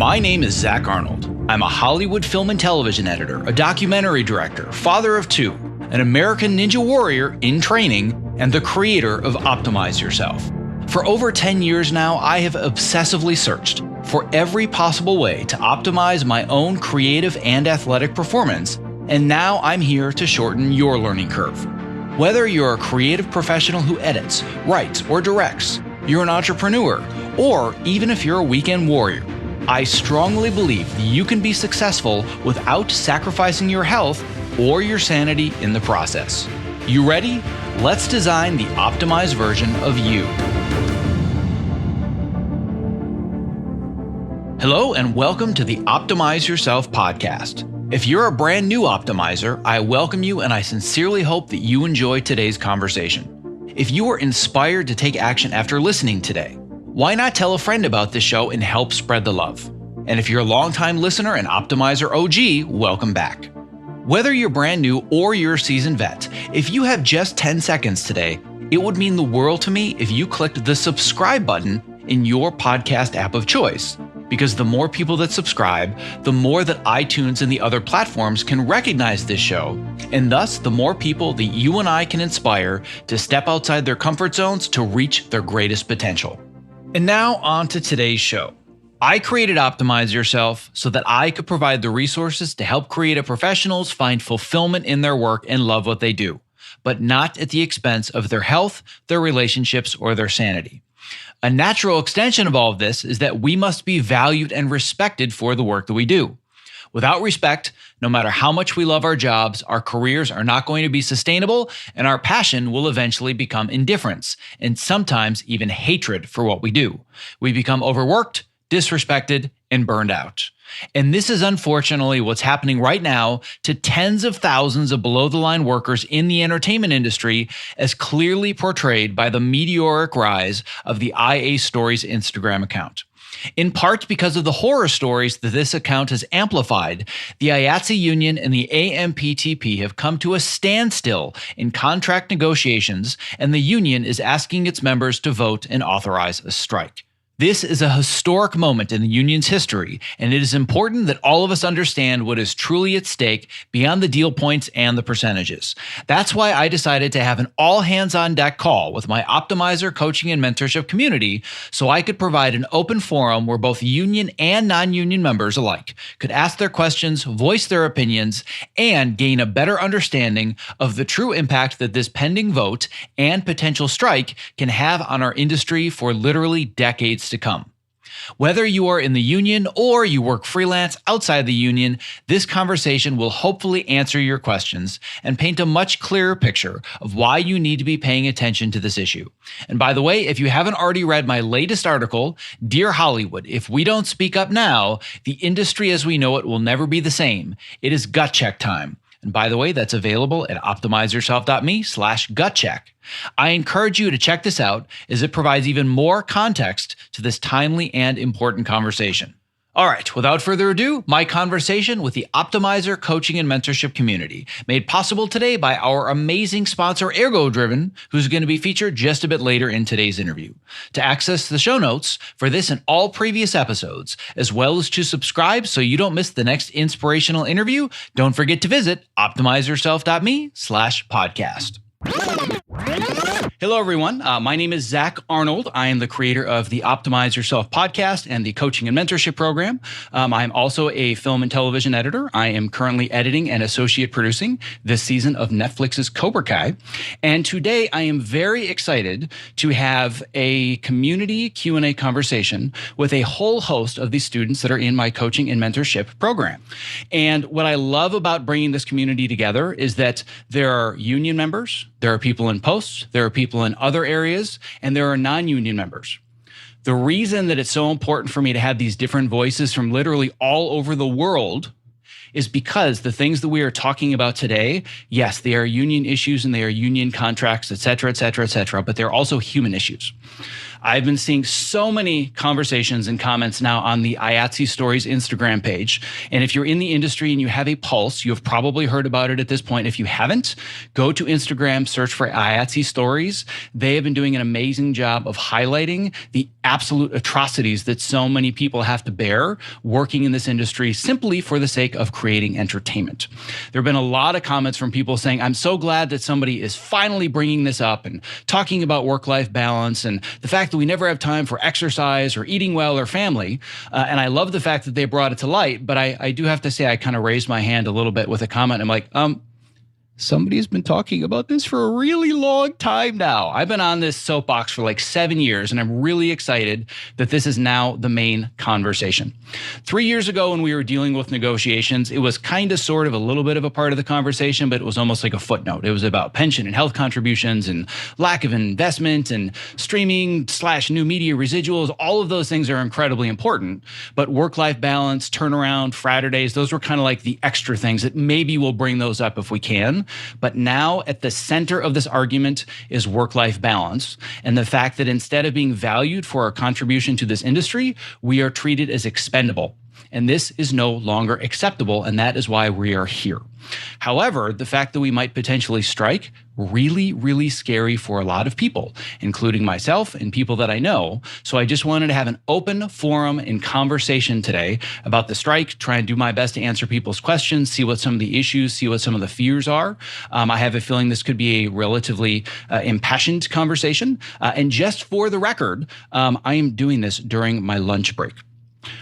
My name is Zach Arnold. I'm a Hollywood film and television editor, a documentary director, father of two, an American Ninja Warrior in training, and the creator of Optimize Yourself. For over 10 years now, I have obsessively searched for every possible way to optimize my own creative and athletic performance, and now I'm here to shorten your learning curve. Whether you're a creative professional who edits, writes, or directs, you're an entrepreneur, or even if you're a weekend warrior, I strongly believe that you can be successful without sacrificing your health or your sanity in the process. You ready? Let's design the optimized version of you. Hello and welcome to the Optimize Yourself podcast. If you're a brand new optimizer, I welcome you and I sincerely hope that you enjoy today's conversation. If you were inspired to take action after listening today, why not tell a friend about this show and help spread the love? And if you're a longtime listener and Optimizer OG, welcome back. Whether you're brand new or you're a seasoned vet, if you have just 10 seconds today, it would mean the world to me if you clicked the subscribe button in your podcast app of choice. Because the more people that subscribe, the more that iTunes and the other platforms can recognize this show, and thus the more people that you and I can inspire to step outside their comfort zones to reach their greatest potential. And now on to today's show. I created Optimize Yourself so that I could provide the resources to help creative professionals find fulfillment in their work and love what they do, but not at the expense of their health, their relationships, or their sanity. A natural extension of all of this is that we must be valued and respected for the work that we do. Without respect, no matter how much we love our jobs, our careers are not going to be sustainable, and our passion will eventually become indifference, and sometimes even hatred for what we do. We become overworked, disrespected, and burned out. And this is unfortunately what's happening right now to tens of thousands of below-the-line workers in the entertainment industry, as clearly portrayed by the meteoric rise of the IA Stories Instagram account. In part because of the horror stories that this account has amplified, the IATSE union and the AMPTP have come to a standstill in contract negotiations, and the union is asking its members to vote and authorize a strike. This is a historic moment in the union's history, and it is important that all of us understand what is truly at stake beyond the deal points and the percentages. That's why I decided to have an all-hands-on-deck call with my Optimizer coaching and mentorship community so I could provide an open forum where both union and non-union members alike could ask their questions, voice their opinions, and gain a better understanding of the true impact that this pending vote and potential strike can have on our industry for literally decades to come. Whether you are in the union or you work freelance outside the union, this conversation will hopefully answer your questions and paint a much clearer picture of why you need to be paying attention to this issue. And by the way, if you haven't already read my latest article, Dear Hollywood, if we don't speak up now, the industry as we know it will never be the same. It is gut check time. And by the way, that's available at optimizeyourself.me/gutcheck. I encourage you to check this out as it provides even more context to this timely and important conversation. All right, without further ado, my conversation with the Optimizer coaching and mentorship community, made possible today by our amazing sponsor, ErgoDriven, who's going to be featured just a bit later in today's interview. To access the show notes for this and all previous episodes, as well as to subscribe so you don't miss the next inspirational interview, don't forget to visit optimizeyourself.me/podcast. Hello, everyone. My name is Zach Arnold. I am the creator of the Optimize Yourself podcast and the coaching and mentorship program. I'm also a film and television editor. I am currently editing and associate producing this season of Netflix's Cobra Kai. And today I am very excited to have a community Q&A conversation with a whole host of the students that are in my coaching and mentorship program. And what I love about bringing this community together is that there are union members, there are people in posts, there are people in other areas, and there are non-union members. The reason that it's so important for me to have these different voices from literally all over the world is because the things that we are talking about today, yes, they are union issues and they are union contracts, et cetera, but they're also human issues. I've been seeing so many conversations and comments now on the IATSE Stories Instagram page. And if you're in the industry and you have a pulse, you have probably heard about it at this point. If you haven't, go to Instagram, search for IATSE Stories. They have been doing an amazing job of highlighting the absolute atrocities that so many people have to bear working in this industry simply for the sake of creating entertainment. There have been a lot of comments from people saying, I'm so glad that somebody is finally bringing this up and talking about work-life balance and the fact that we never have time for exercise or eating well or family. And I love the fact that they brought it to light, but I do have to say I kind of raised my hand a little bit with a comment. I'm like, somebody's been talking about this for a really long time now. I've been on this soapbox for like 7 years, and I'm really excited that this is now the main conversation. 3 years ago, when we were dealing with negotiations, it was kind of sort of a little bit of a part of the conversation, but it was almost like a footnote. It was about pension and health contributions and lack of investment and streaming / new media residuals. All of those things are incredibly important, but work-life balance, turnaround, Fraturdays, those were kind of like the extra things that maybe we'll bring those up if we can. But now at the center of this argument is work-life balance and the fact that instead of being valued for our contribution to this industry, we are treated as expendable. And this is no longer acceptable, and that is why we are here. However, the fact that we might potentially strike, really, really scary for a lot of people, including myself and people that I know. So I just wanted to have an open forum and conversation today about the strike, try and do my best to answer people's questions, see what some of the issues, see what some of the fears are. I have a feeling this could be a relatively impassioned conversation. And just for the record, I am doing this during my lunch break.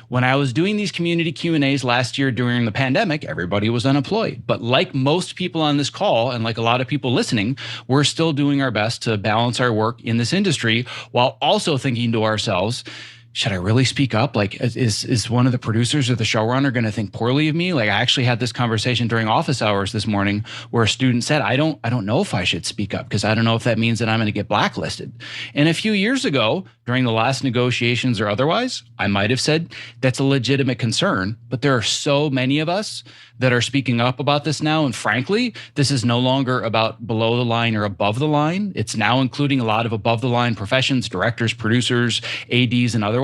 When I was doing these community Q&As last year during the pandemic, everybody was unemployed. But like most people on this call and like a lot of people listening, we're still doing our best to balance our work in this industry while also thinking to ourselves, should I really speak up? Like, is one of the producers or the showrunner going to think poorly of me? Like, I actually had this conversation during office hours this morning where a student said, I don't know if I should speak up because I don't know if that means that I'm going to get blacklisted. And a few years ago, during the last negotiations or otherwise, I might have said that's a legitimate concern, but there are so many of us that are speaking up about this now. And frankly, this is no longer about below the line or above the line. It's now including a lot of above the line professions, directors, producers, ADs, and otherwise.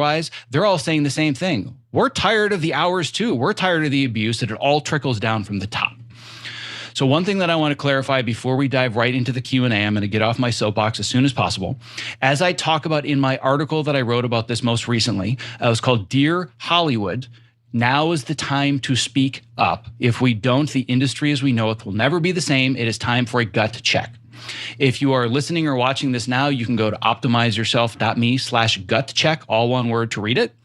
They're all saying the same thing. We're tired of the hours too. We're tired of the abuse that it all trickles down from the top. So one thing that I want to clarify before we dive right into the Q&A, I'm going to get off my soapbox as soon as possible. As I talk about in my article that I wrote about this most recently, it was called Dear Hollywood, now is the time to speak up. If we don't, the industry as we know it will never be the same. It is time for a gut check. If you are listening or watching this now, you can go to optimizeyourself.me/gut check, all one word to read it.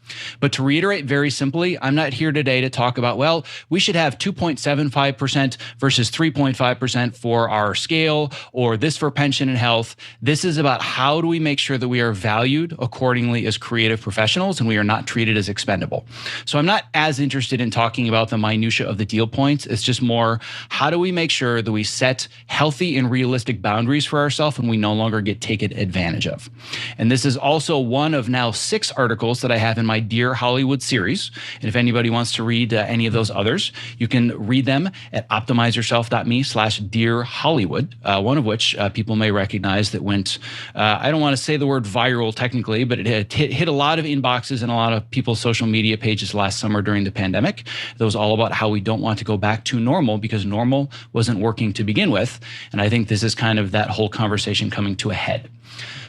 But to reiterate very simply, I'm not here today to talk about, well, we should have 2.75% versus 3.5% for our scale or this for pension and health. This is about how do we make sure that we are valued accordingly as creative professionals and we are not treated as expendable. So I'm not as interested in talking about the minutia of the deal points. It's just more, how do we make sure that we set healthy and realistic boundaries for ourselves and we no longer get taken advantage of. And this is also one of now 6 articles that I have in my Dear Hollywood series. And if anybody wants to read any of those others, you can read them at optimizeyourself.me/Dear Hollywood, one of which people may recognize that went, I don't want to say the word viral technically, but it hit a lot of inboxes and a lot of people's social media pages last summer during the pandemic. That was all about how we don't want to go back to normal because normal wasn't working to begin with. And I think this is kind of that whole conversation coming to a head.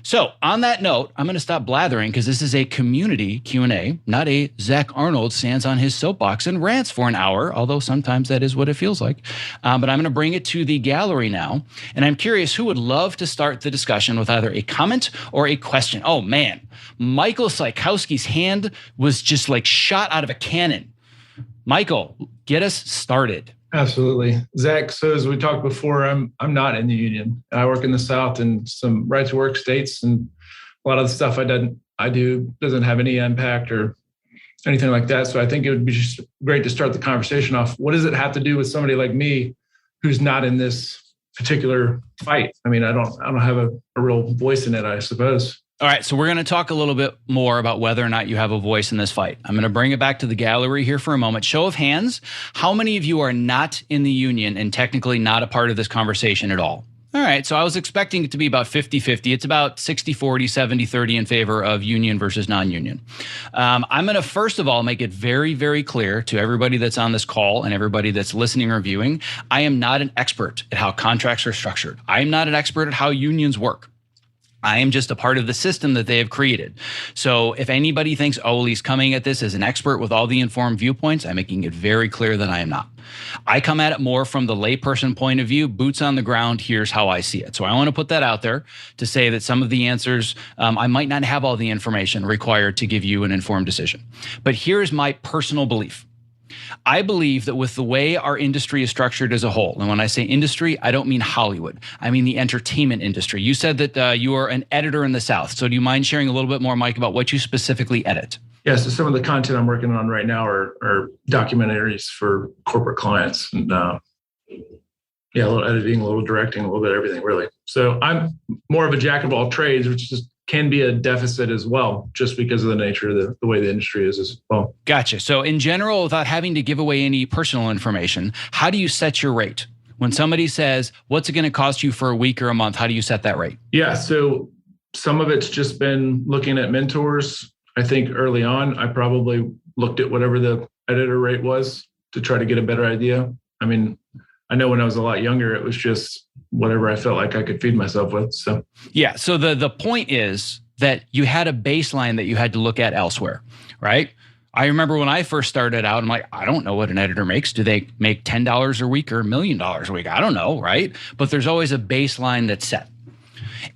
So on that note, I'm going to stop blathering because this is a community Q&A, not a Zach Arnold stands on his soapbox and rants for an hour, although sometimes that is what it feels like. But I'm going to bring it to the gallery now. And I'm curious who would love to start the discussion with either a comment or a question. Oh, man. Michael Slikowski's hand was just like shot out of a cannon. Michael, get us started. Absolutely. Zach, so as we talked before, I'm not in the union. I work in the South in some right to work states, and a lot of the stuff I do doesn't have any impact or anything like that. So I think it would be just great to start the conversation off. What does it have to do with somebody like me who's not in this particular fight? I mean, I don't have a real voice in it, I suppose. All right, so we're going to talk a little bit more about whether or not you have a voice in this fight. I'm going to bring it back to the gallery here for a moment. Show of hands, how many of you are not in the union and technically not a part of this conversation at all? All right. So I was expecting it to be about 50-50. It's about 60-40, 70-30 in favor of union versus non-union. I'm going to first of all make it very, very clear to everybody that's on this call and everybody that's listening or viewing, I am not an expert at how contracts are structured. I am not an expert at how unions work. I am just a part of the system that they have created. So if anybody thinks, oh, he's coming at this as an expert with all the informed viewpoints, I'm making it very clear that I am not. I come at it more from the layperson point of view, boots on the ground, here's how I see it. So I want to put that out there to say that some of the answers, I might not have all the information required to give you an informed decision. But here's my personal belief. I believe that with the way our industry is structured as a whole, and when I say industry, I don't mean Hollywood. I mean the entertainment industry. You said that you are an editor in the South. So do you mind sharing a little bit more, Mike, about what you specifically edit? Yeah, so some of the content I'm working on right now are documentaries for corporate clients. And yeah, a little editing, a little directing, a little bit of everything, really. So I'm more of a jack of all trades, which just can be a deficit as well, just because of the nature of the way the industry is as well. Gotcha. So in general, without having to give away any personal information, how do you set your rate? When somebody says, what's it going to cost you for a week or a month? How do you set that rate? Yeah, so some of it's just been looking at mentors. I think early on, I probably looked at whatever the editor rate was to try to get a better idea. I mean, I know when I was a lot younger, it was just whatever I felt like I could feed myself with. So yeah. So the point is that you had a baseline that you had to look at elsewhere, right? I remember when I first started out, I'm like, I don't know what an editor makes. Do they make $10 a week or $1 million a week? I don't know, right? But there's always a baseline that's set.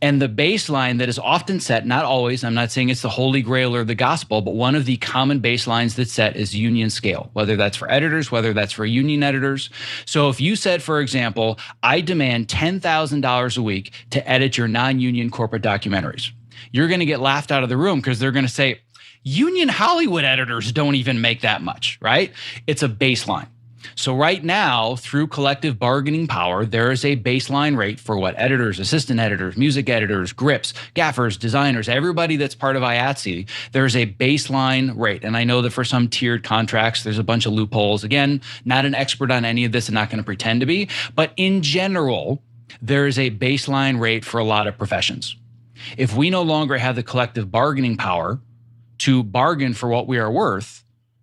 And the baseline that is often set, not always, I'm not saying it's the holy grail or the gospel, but one of the common baselines that's set is union scale, whether that's for editors, whether that's for union editors. So if you said, for example, I demand $10,000 a week to edit your non-union corporate documentaries, you're going to get laughed out of the room because they're going to say, union Hollywood editors don't even make that much, right? It's a baseline. So right now, through collective bargaining power, there is a baseline rate for what editors, assistant editors, music editors, grips, gaffers, designers, everybody that's part of IATSE, there's a baseline rate. And I know that for some tiered contracts, there's a bunch of loopholes. Again, not an expert on any of this and not going to pretend to be. But in general, there is a baseline rate for a lot of professions. If we no longer have the collective bargaining power to bargain for what we are worth,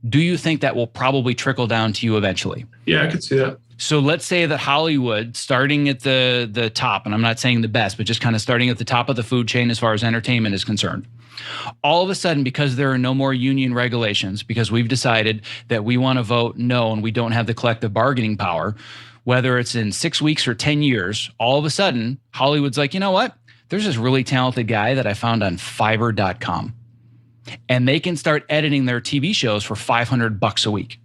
do you think that will probably trickle down to you eventually? Yeah, I could see that. So let's say that Hollywood, starting at the top, and I'm not saying the best, but just kind of starting at the top of the food chain as far as entertainment is concerned, all of a sudden, because there are no more union regulations, because we've decided that we want to vote no and we don't have the collective bargaining power, whether it's in 6 weeks or 10 years, all of a sudden, Hollywood's like, you know what? There's this really talented guy that I found on Fiverr.com. And they can start editing their TV shows for $500 a week.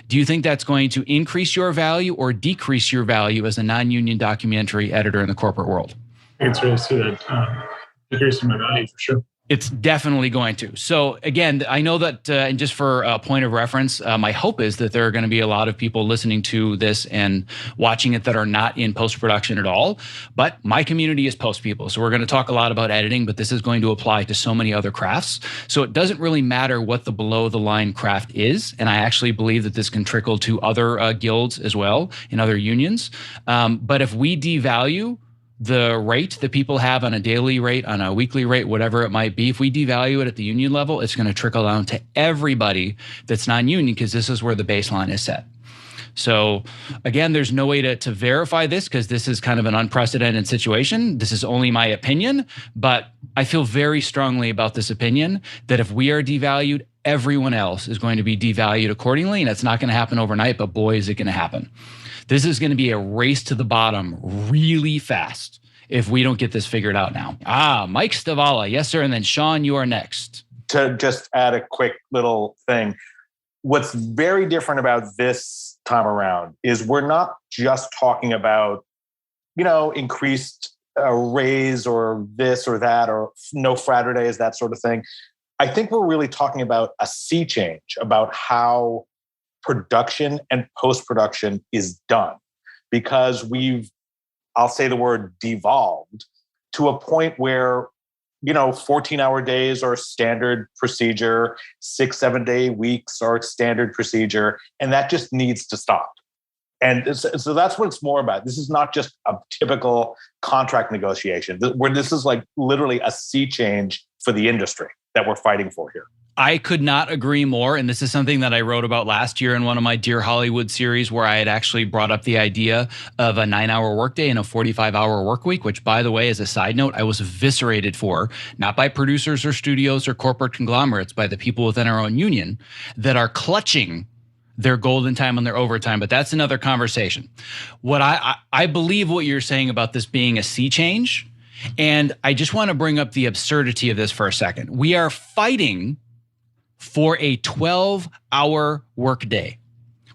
Do you think that's going to increase your value or decrease your value as a non-union documentary editor in the corporate world? It's really see that increasing my value for sure. It's definitely going to. So again, I know that, and just for a point of reference, my hope is that there are going to be a lot of people listening to this and watching it that are not in post-production at all. But my community is post people. So we're going to talk a lot about editing, but this is going to apply to so many other crafts. So it doesn't really matter what the below the line craft is. And I actually believe that this can trickle to other guilds as well in other unions. But if we devalue the rate that people have on a daily rate, on a weekly rate, whatever it might be, if we devalue it at the union level, it's going to trickle down to everybody that's non-union because this is where the baseline is set. So again, there's no way to verify this because this is kind of an unprecedented situation. This is only my opinion, but I feel very strongly about this opinion that if we are devalued, everyone else is going to be devalued accordingly. And it's not going to happen overnight, but boy, is it going to happen. This is going to be a race to the bottom really fast if we don't get this figured out now. Mike Stavala. Yes, sir. And then Sean, you are next. To just add a quick little thing. What's very different about this time around is we're not just talking about, increased raise or this or that or no Fridays, that sort of thing. I think we're really talking about a sea change about how production and post-production is done because I'll say the word devolved to a point where, 14-hour days are standard procedure, 6-7 day weeks are standard procedure, and that just needs to stop. And so that's what it's more about. This is not just a typical contract negotiation, where this is like literally a sea change for the industry that we're fighting for here. I could not agree more. And this is something that I wrote about last year in one of my Dear Hollywood series, where I had actually brought up the idea of a 9-hour workday and a 45-hour work week, which, by the way, as a side note, I was eviscerated for, not by producers or studios or corporate conglomerates, by the people within our own union that are clutching their golden time and their overtime. But that's another conversation. What I believe what you're saying about this being a sea change. And I just want to bring up the absurdity of this for a second. We are fighting for a 12-hour workday.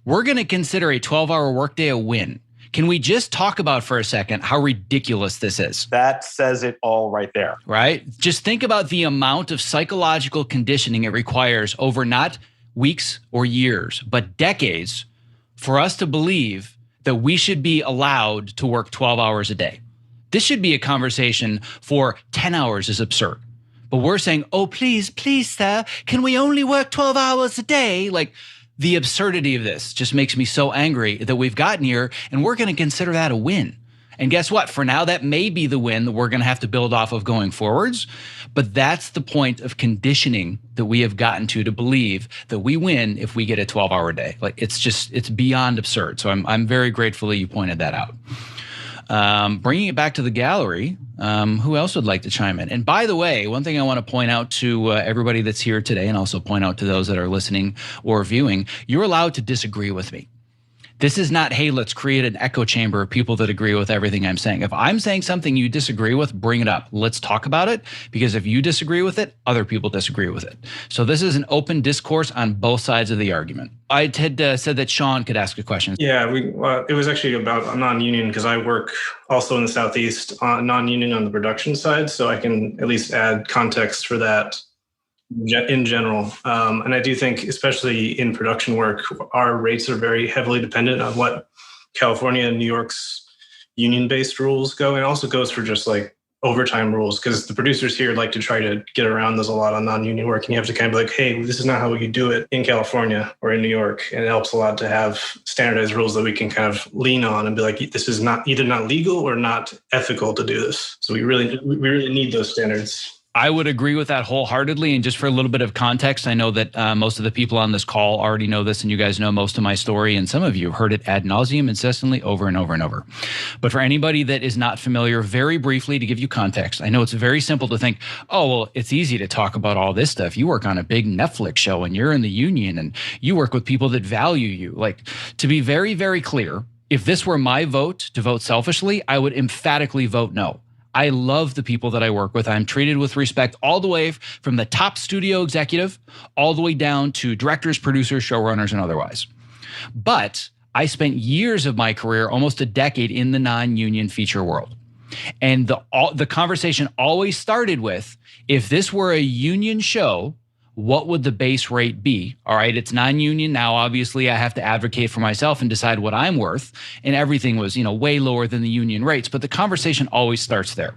We're going to consider a 12-hour workday a win. Can we just talk about for a second how ridiculous this is? That says it all right there. Right? Just think about the amount of psychological conditioning it requires over not weeks or years, but decades for us to believe that we should be allowed to work 12 hours a day. This should be a conversation for 10 hours is absurd. But we're saying, oh, please, sir, can we only work 12 hours a day? Like, the absurdity of this just makes me so angry that we've gotten here, and we're going to consider that a win. And guess what? For now, that may be the win that we're going to have to build off of going forwards. But that's the point of conditioning that we have gotten to believe that we win if we get a 12-hour day. Like, it's beyond absurd. So I'm very grateful that you pointed that out. Bringing it back to the gallery, who else would like to chime in? And by the way, one thing I want to point out to everybody that's here today, and also point out to those that are listening or viewing, you're allowed to disagree with me. This is not, hey, let's create an echo chamber of people that agree with everything I'm saying. If I'm saying something you disagree with, bring it up. Let's talk about it, because if you disagree with it, other people disagree with it. So this is an open discourse on both sides of the argument. I had said that Sean could ask a question. Yeah, it was actually about non-union, because I work also in the Southeast, non-union on the production side, so I can at least add context for that in general. And I do think, especially in production work, our rates are very heavily dependent on what California and New York's union-based rules go. And it also goes for just like overtime rules, because the producers here like to try to get around those a lot on non-union work. And you have to kind of be like, hey, this is not how we do it in California or in New York. And it helps a lot to have standardized rules that we can kind of lean on and be like, this is not either not legal or not ethical to do this. So we really need those standards. I would agree with that wholeheartedly. And just for a little bit of context, I know that most of the people on this call already know this, and you guys know most of my story, and some of you have heard it ad nauseum, incessantly, over and over and over. But for anybody that is not familiar, very briefly to give you context, I know it's very simple to think, oh, well, it's easy to talk about all this stuff. You work on a big Netflix show and you're in the union and you work with people that value you. Like, to be very, very clear, if this were my vote to vote selfishly, I would emphatically vote no. I love the people that I work with. I'm treated with respect all the way from the top studio executive all the way down to directors, producers, showrunners, and otherwise. But I spent years of my career, almost a decade, in the non-union feature world. And the conversation always started with, if this were a union show, what would the base rate be? All right, it's non-union. Now, obviously, I have to advocate for myself and decide what I'm worth. And everything was, way lower than the union rates. But the conversation always starts there.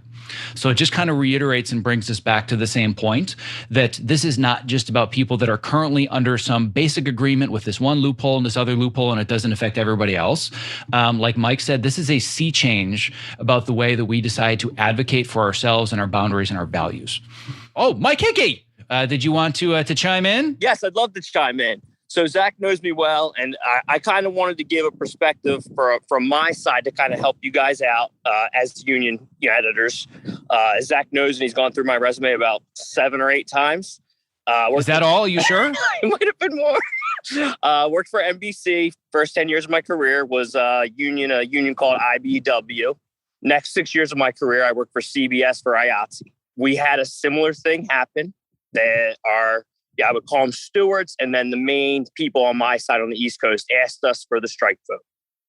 So it just kind of reiterates and brings us back to the same point, that this is not just about people that are currently under some basic agreement with this one loophole and this other loophole, and it doesn't affect everybody else. Like Mike said, this is a sea change about the way that we decide to advocate for ourselves and our boundaries and our values. Oh, Mike Hickey! Did you want to chime in? Yes, I'd love to chime in. So Zach knows me well, and I kind of wanted to give a perspective from my side to kind of help you guys out as union editors. As Zach knows, and he's gone through my resume about 7 or 8 times. Is that all? Are you sure? It might have been more. Worked for NBC. First 10 years of my career was a union called IBW. Next 6 years of my career, I worked for CBS for IATSE. We had a similar thing happen. That are, I would call them stewards. And then the main people on my side on the East Coast asked us for the strike vote.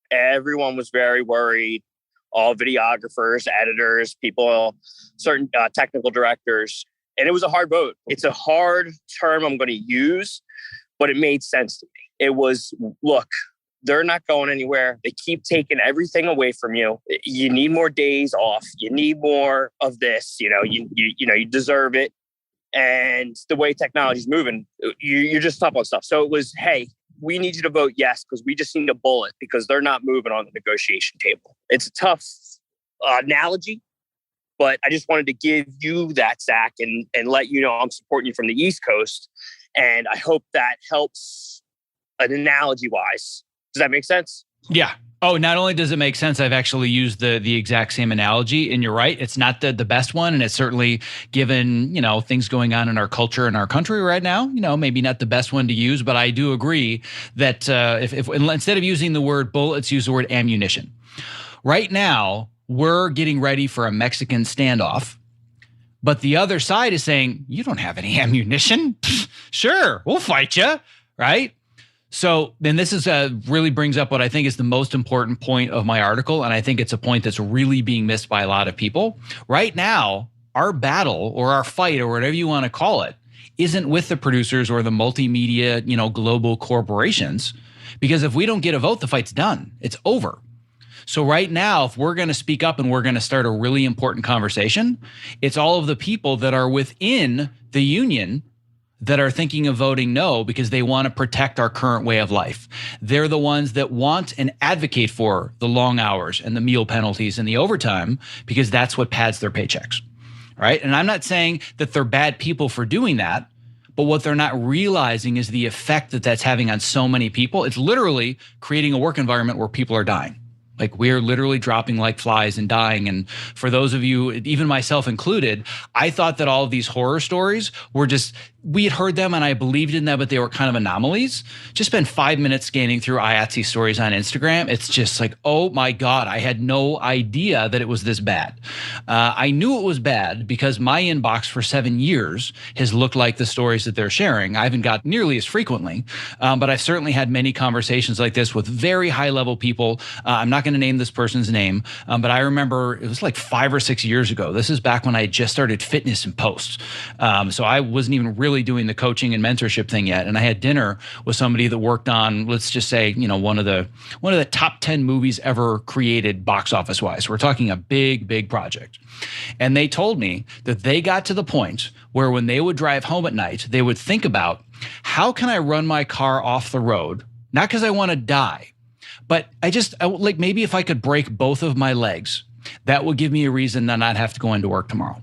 Everyone was very worried. All videographers, editors, people, certain technical directors. And it was a hard vote. It's a hard term I'm going to use, but it made sense to me. It was, look, they're not going anywhere. They keep taking everything away from you. You need more days off. You need more of this. You deserve it. And the way technology is moving, you're just up on stuff. So it was, hey, we need you to vote yes because we just need a bullet because they're not moving on the negotiation table. It's a tough analogy, but I just wanted to give you that, Zach, and let you know I'm supporting you from the East Coast. And I hope that helps an analogy-wise. Does that make sense? Yeah. Oh, not only does it make sense, I've actually used the exact same analogy, and you're right. It's not the best one, and it's certainly, given things going on in our culture and our country right now, maybe not the best one to use. But I do agree that if instead of using the word bullet, let's use the word ammunition. Right now, we're getting ready for a Mexican standoff, but the other side is saying, "You don't have any ammunition. Sure, we'll fight you," right? So then this is really brings up what I think is the most important point of my article. And I think it's a point that's really being missed by a lot of people. Right now, our battle or our fight or whatever you want to call it isn't with the producers or the multimedia, global corporations, because if we don't get a vote, the fight's done. It's over. So right now, if we're going to speak up and we're going to start a really important conversation, it's all of the people that are within the union that are thinking of voting no because they want to protect our current way of life. They're the ones that want and advocate for the long hours and the meal penalties and the overtime because that's what pads their paychecks, right? And I'm not saying that they're bad people for doing that, but what they're not realizing is the effect that that's having on so many people. It's literally creating a work environment where people are dying. Like, we're literally dropping like flies and dying. And for those of you, even myself included, I thought that all of these horror stories were just, we had heard them and I believed in them, but they were kind of anomalies. Just spend 5 minutes scanning through IATSE stories on Instagram. It's just like, oh my God, I had no idea that it was this bad. I knew it was bad because my inbox for 7 years has looked like the stories that they're sharing. I haven't got nearly as frequently, but I've certainly had many conversations like this with very high level people. I'm not going to name this person's name, but I remember it was like 5 or 6 years ago. This is back when I just started fitness and posts. So I wasn't even really doing the coaching and mentorship thing yet. And I had dinner with somebody that worked on, let's just say, one of the top 10 movies ever created box office wise. We're talking a big project. And they told me that they got to the point where when they would drive home at night, they would think about, how can I run my car off the road? Not because I want to die, but like, maybe if I could break both of my legs, that would give me a reason to not have to go into work tomorrow.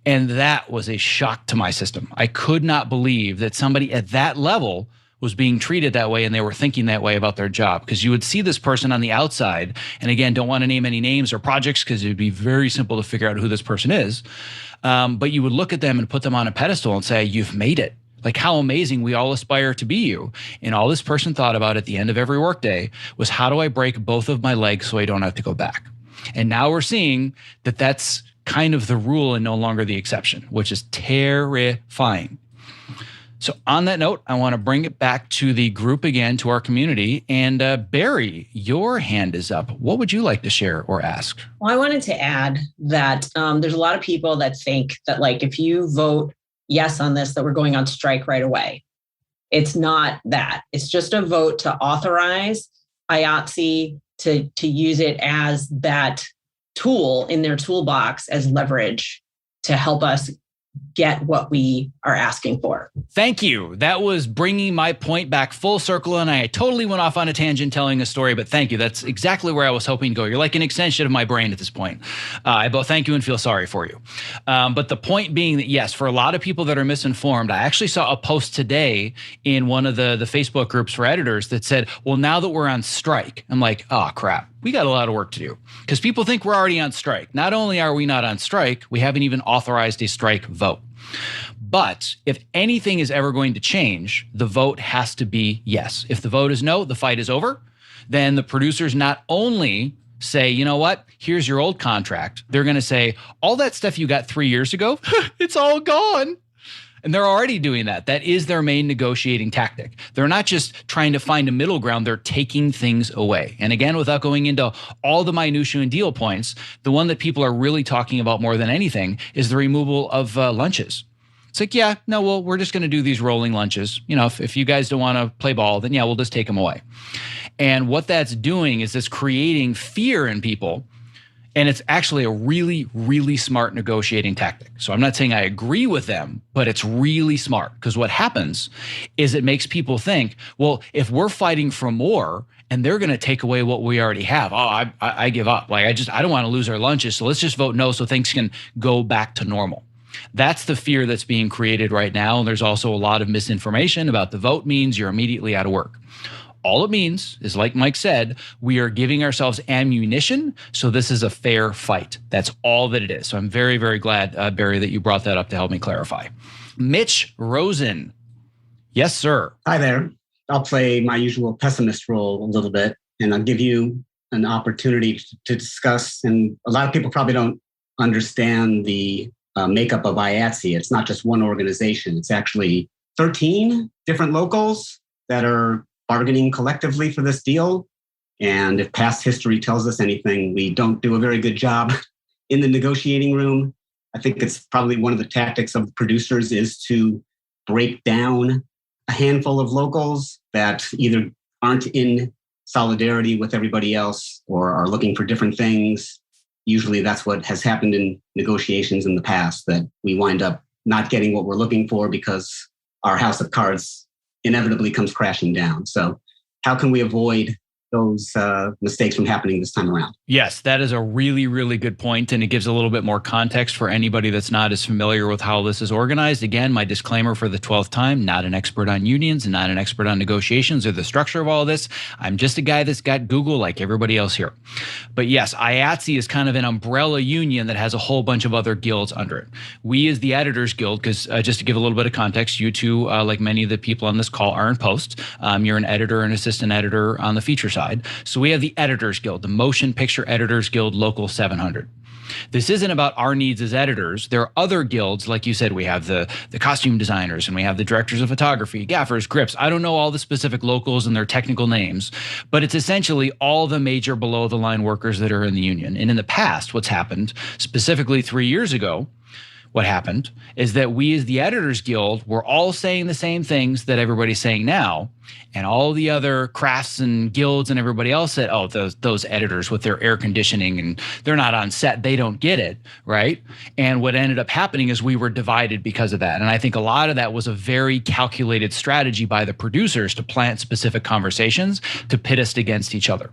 And that was a shock to my system. I could not believe that somebody at that level was being treated that way and they were thinking that way about their job. Because you would see this person on the outside, and again, don't want to name any names or projects because it would be very simple to figure out who this person is. But you would look at them and put them on a pedestal and say, you've made it. Like, how amazing, we all aspire to be you. And all this person thought about at the end of every workday was, how do I break both of my legs so I don't have to go back? And now we're seeing that that's kind of the rule and no longer the exception, which is terrifying. So on that note, I want to bring it back to the group again, to our community. And Barry, your hand is up. What would you like to share or ask? Well, I wanted to add that there's a lot of people that think that, like, if you vote yes on this, that we're going on strike right away. It's not that. It's just a vote to authorize IATSE to use it as that tool in their toolbox as leverage to help us get what we are asking for. Thank you. That was bringing my point back full circle, and I totally went off on a tangent telling a story, but thank you. That's exactly where I was hoping to go. You're like an extension of my brain at this point. I both thank you and feel sorry for you. But the point being that, yes, for a lot of people that are misinformed, I actually saw a post today in one of the Facebook groups for editors that said, well, now that we're on strike, I'm like, oh, crap. We got a lot of work to do, because people think we're already on strike. Not only are we not on strike, we haven't even authorized a strike vote. But if anything is ever going to change, the vote has to be yes. If the vote is no, the fight is over. Then the producers not only say, you know what, here's your old contract. They're going to say, all that stuff you got 3 years ago, it's all gone. And they're already doing that. That is their main negotiating tactic. They're not just trying to find a middle ground. They're taking things away. And again, without going into all the minutiae and deal points, the one that people are really talking about more than anything is the removal of lunches. It's like, yeah, no, well, we're just going to do these rolling lunches. You know, if you guys don't want to play ball, then yeah, we'll just take them away. And what that's doing is it's creating fear in people. And it's actually a really, really smart negotiating tactic. So I'm not saying I agree with them, but it's really smart, because what happens is it makes people think, well, if we're fighting for more and they're going to take away what we already have, I give up. Like, I don't want to lose our lunches. So let's just vote no so things can go back to normal. That's the fear that's being created right now. And there's also a lot of misinformation about the vote means you're immediately out of work. All it means is, like Mike said, we are giving ourselves ammunition. So this is a fair fight. That's all that it is. So I'm very, very glad, Barry, that you brought that up to help me clarify. Mitch Rosen. Yes, sir. Hi there. I'll play my usual pessimist role a little bit, and I'll give you an opportunity to discuss. And a lot of people probably don't understand the makeup of IATSE. It's not just one organization. It's actually 13 different locals that are bargaining collectively for this deal. And if past history tells us anything, we don't do a very good job in the negotiating room. I think it's probably one of the tactics of the producers is to break down a handful of locals that either aren't in solidarity with everybody else or are looking for different things. Usually that's what has happened in negotiations in the past, that we wind up not getting what we're looking for because our house of cards inevitably comes crashing down. So how can we avoid those mistakes from happening this time around? Yes, that is a really, really good point, and it gives a little bit more context for anybody that's not as familiar with how this is organized. Again, my disclaimer for the 12th time, not an expert on unions and not an expert on negotiations or the structure of all of this. I'm just a guy that's got Google like everybody else here. But yes, IATSE is kind of an umbrella union that has a whole bunch of other guilds under it. We as the Editors Guild, because just to give a little bit of context, you two, like many of the people on this call, are in post. You're an editor and assistant editor on the feature side. So we have the Editors Guild, the Motion Picture Editors Guild Local 700. This isn't about our needs as editors. There are other guilds, like you said. We have the costume designers, and we have the directors of photography, gaffers, grips. I don't know all the specific locals and their technical names, but it's essentially all the major below the line workers that are in the union. And in the past, what's happened, specifically 3 years ago, what happened is that we as the Editors Guild were all saying the same things that everybody's saying now. And all the other crafts and guilds and everybody else said, oh, those editors with their air conditioning and they're not on set, they don't get it, right? And what ended up happening is we were divided because of that. And I think a lot of that was a very calculated strategy by the producers to plant specific conversations to pit us against each other.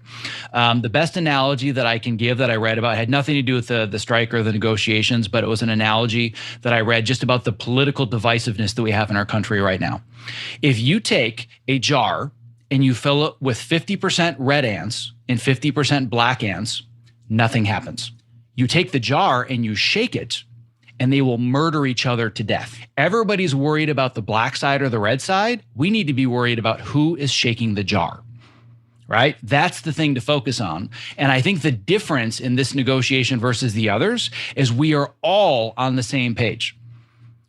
The best analogy that I can give that I read about had nothing to do with the strike or the negotiations, but it was an analogy that I read just about the political divisiveness that we have in our country right now. If you take a jar and you fill it with 50% red ants and 50% black ants, nothing happens. You take the jar and you shake it, and they will murder each other to death. Everybody's worried about the black side or the red side. We need to be worried about who is shaking the jar, right? That's the thing to focus on. And I think the difference in this negotiation versus the others is we are all on the same page.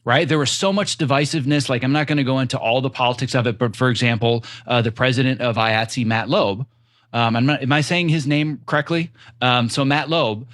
Right? There was so much divisiveness. Like, I'm not going to go into all the politics of it, but for example, the president of IATSE, Matt Loeb, am I saying his name correctly? So Matt Loeb,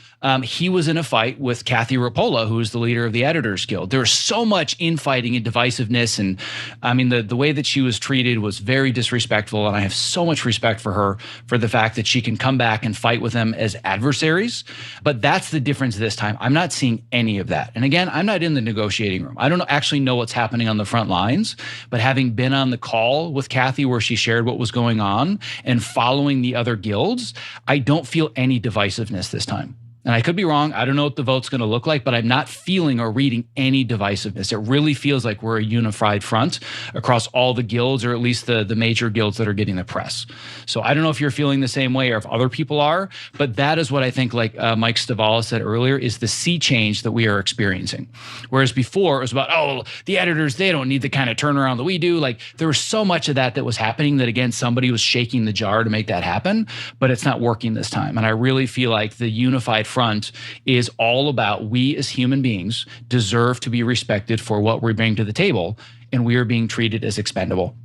he was in a fight with Kathy Rapola, who is the leader of the Editors Guild. There was so much infighting and divisiveness. And I mean, the way that she was treated was very disrespectful. And I have so much respect for her for the fact that she can come back and fight with them as adversaries. But that's the difference this time. I'm not seeing any of that. And again, I'm not in the negotiating room. I don't actually know what's happening on the front lines, but having been on the call with Kathy where she shared what was going on and following the other guilds, I don't feel any divisiveness this time. And I could be wrong. I don't know what the vote's going to look like, but I'm not feeling or reading any divisiveness. It really feels like we're a unified front across all the guilds, or at least the major guilds that are getting the press. So I don't know if you're feeling the same way or if other people are, but that is what I think, like Mike Stavala said earlier, is the sea change that we are experiencing. Whereas before it was about, oh, the editors, they don't need the kind of turnaround that we do. Like, there was so much of that was happening that, again, somebody was shaking the jar to make that happen, but it's not working this time. And I really feel like the unified front is all about we as human beings deserve to be respected for what we bring to the table, and we are being treated as expendable.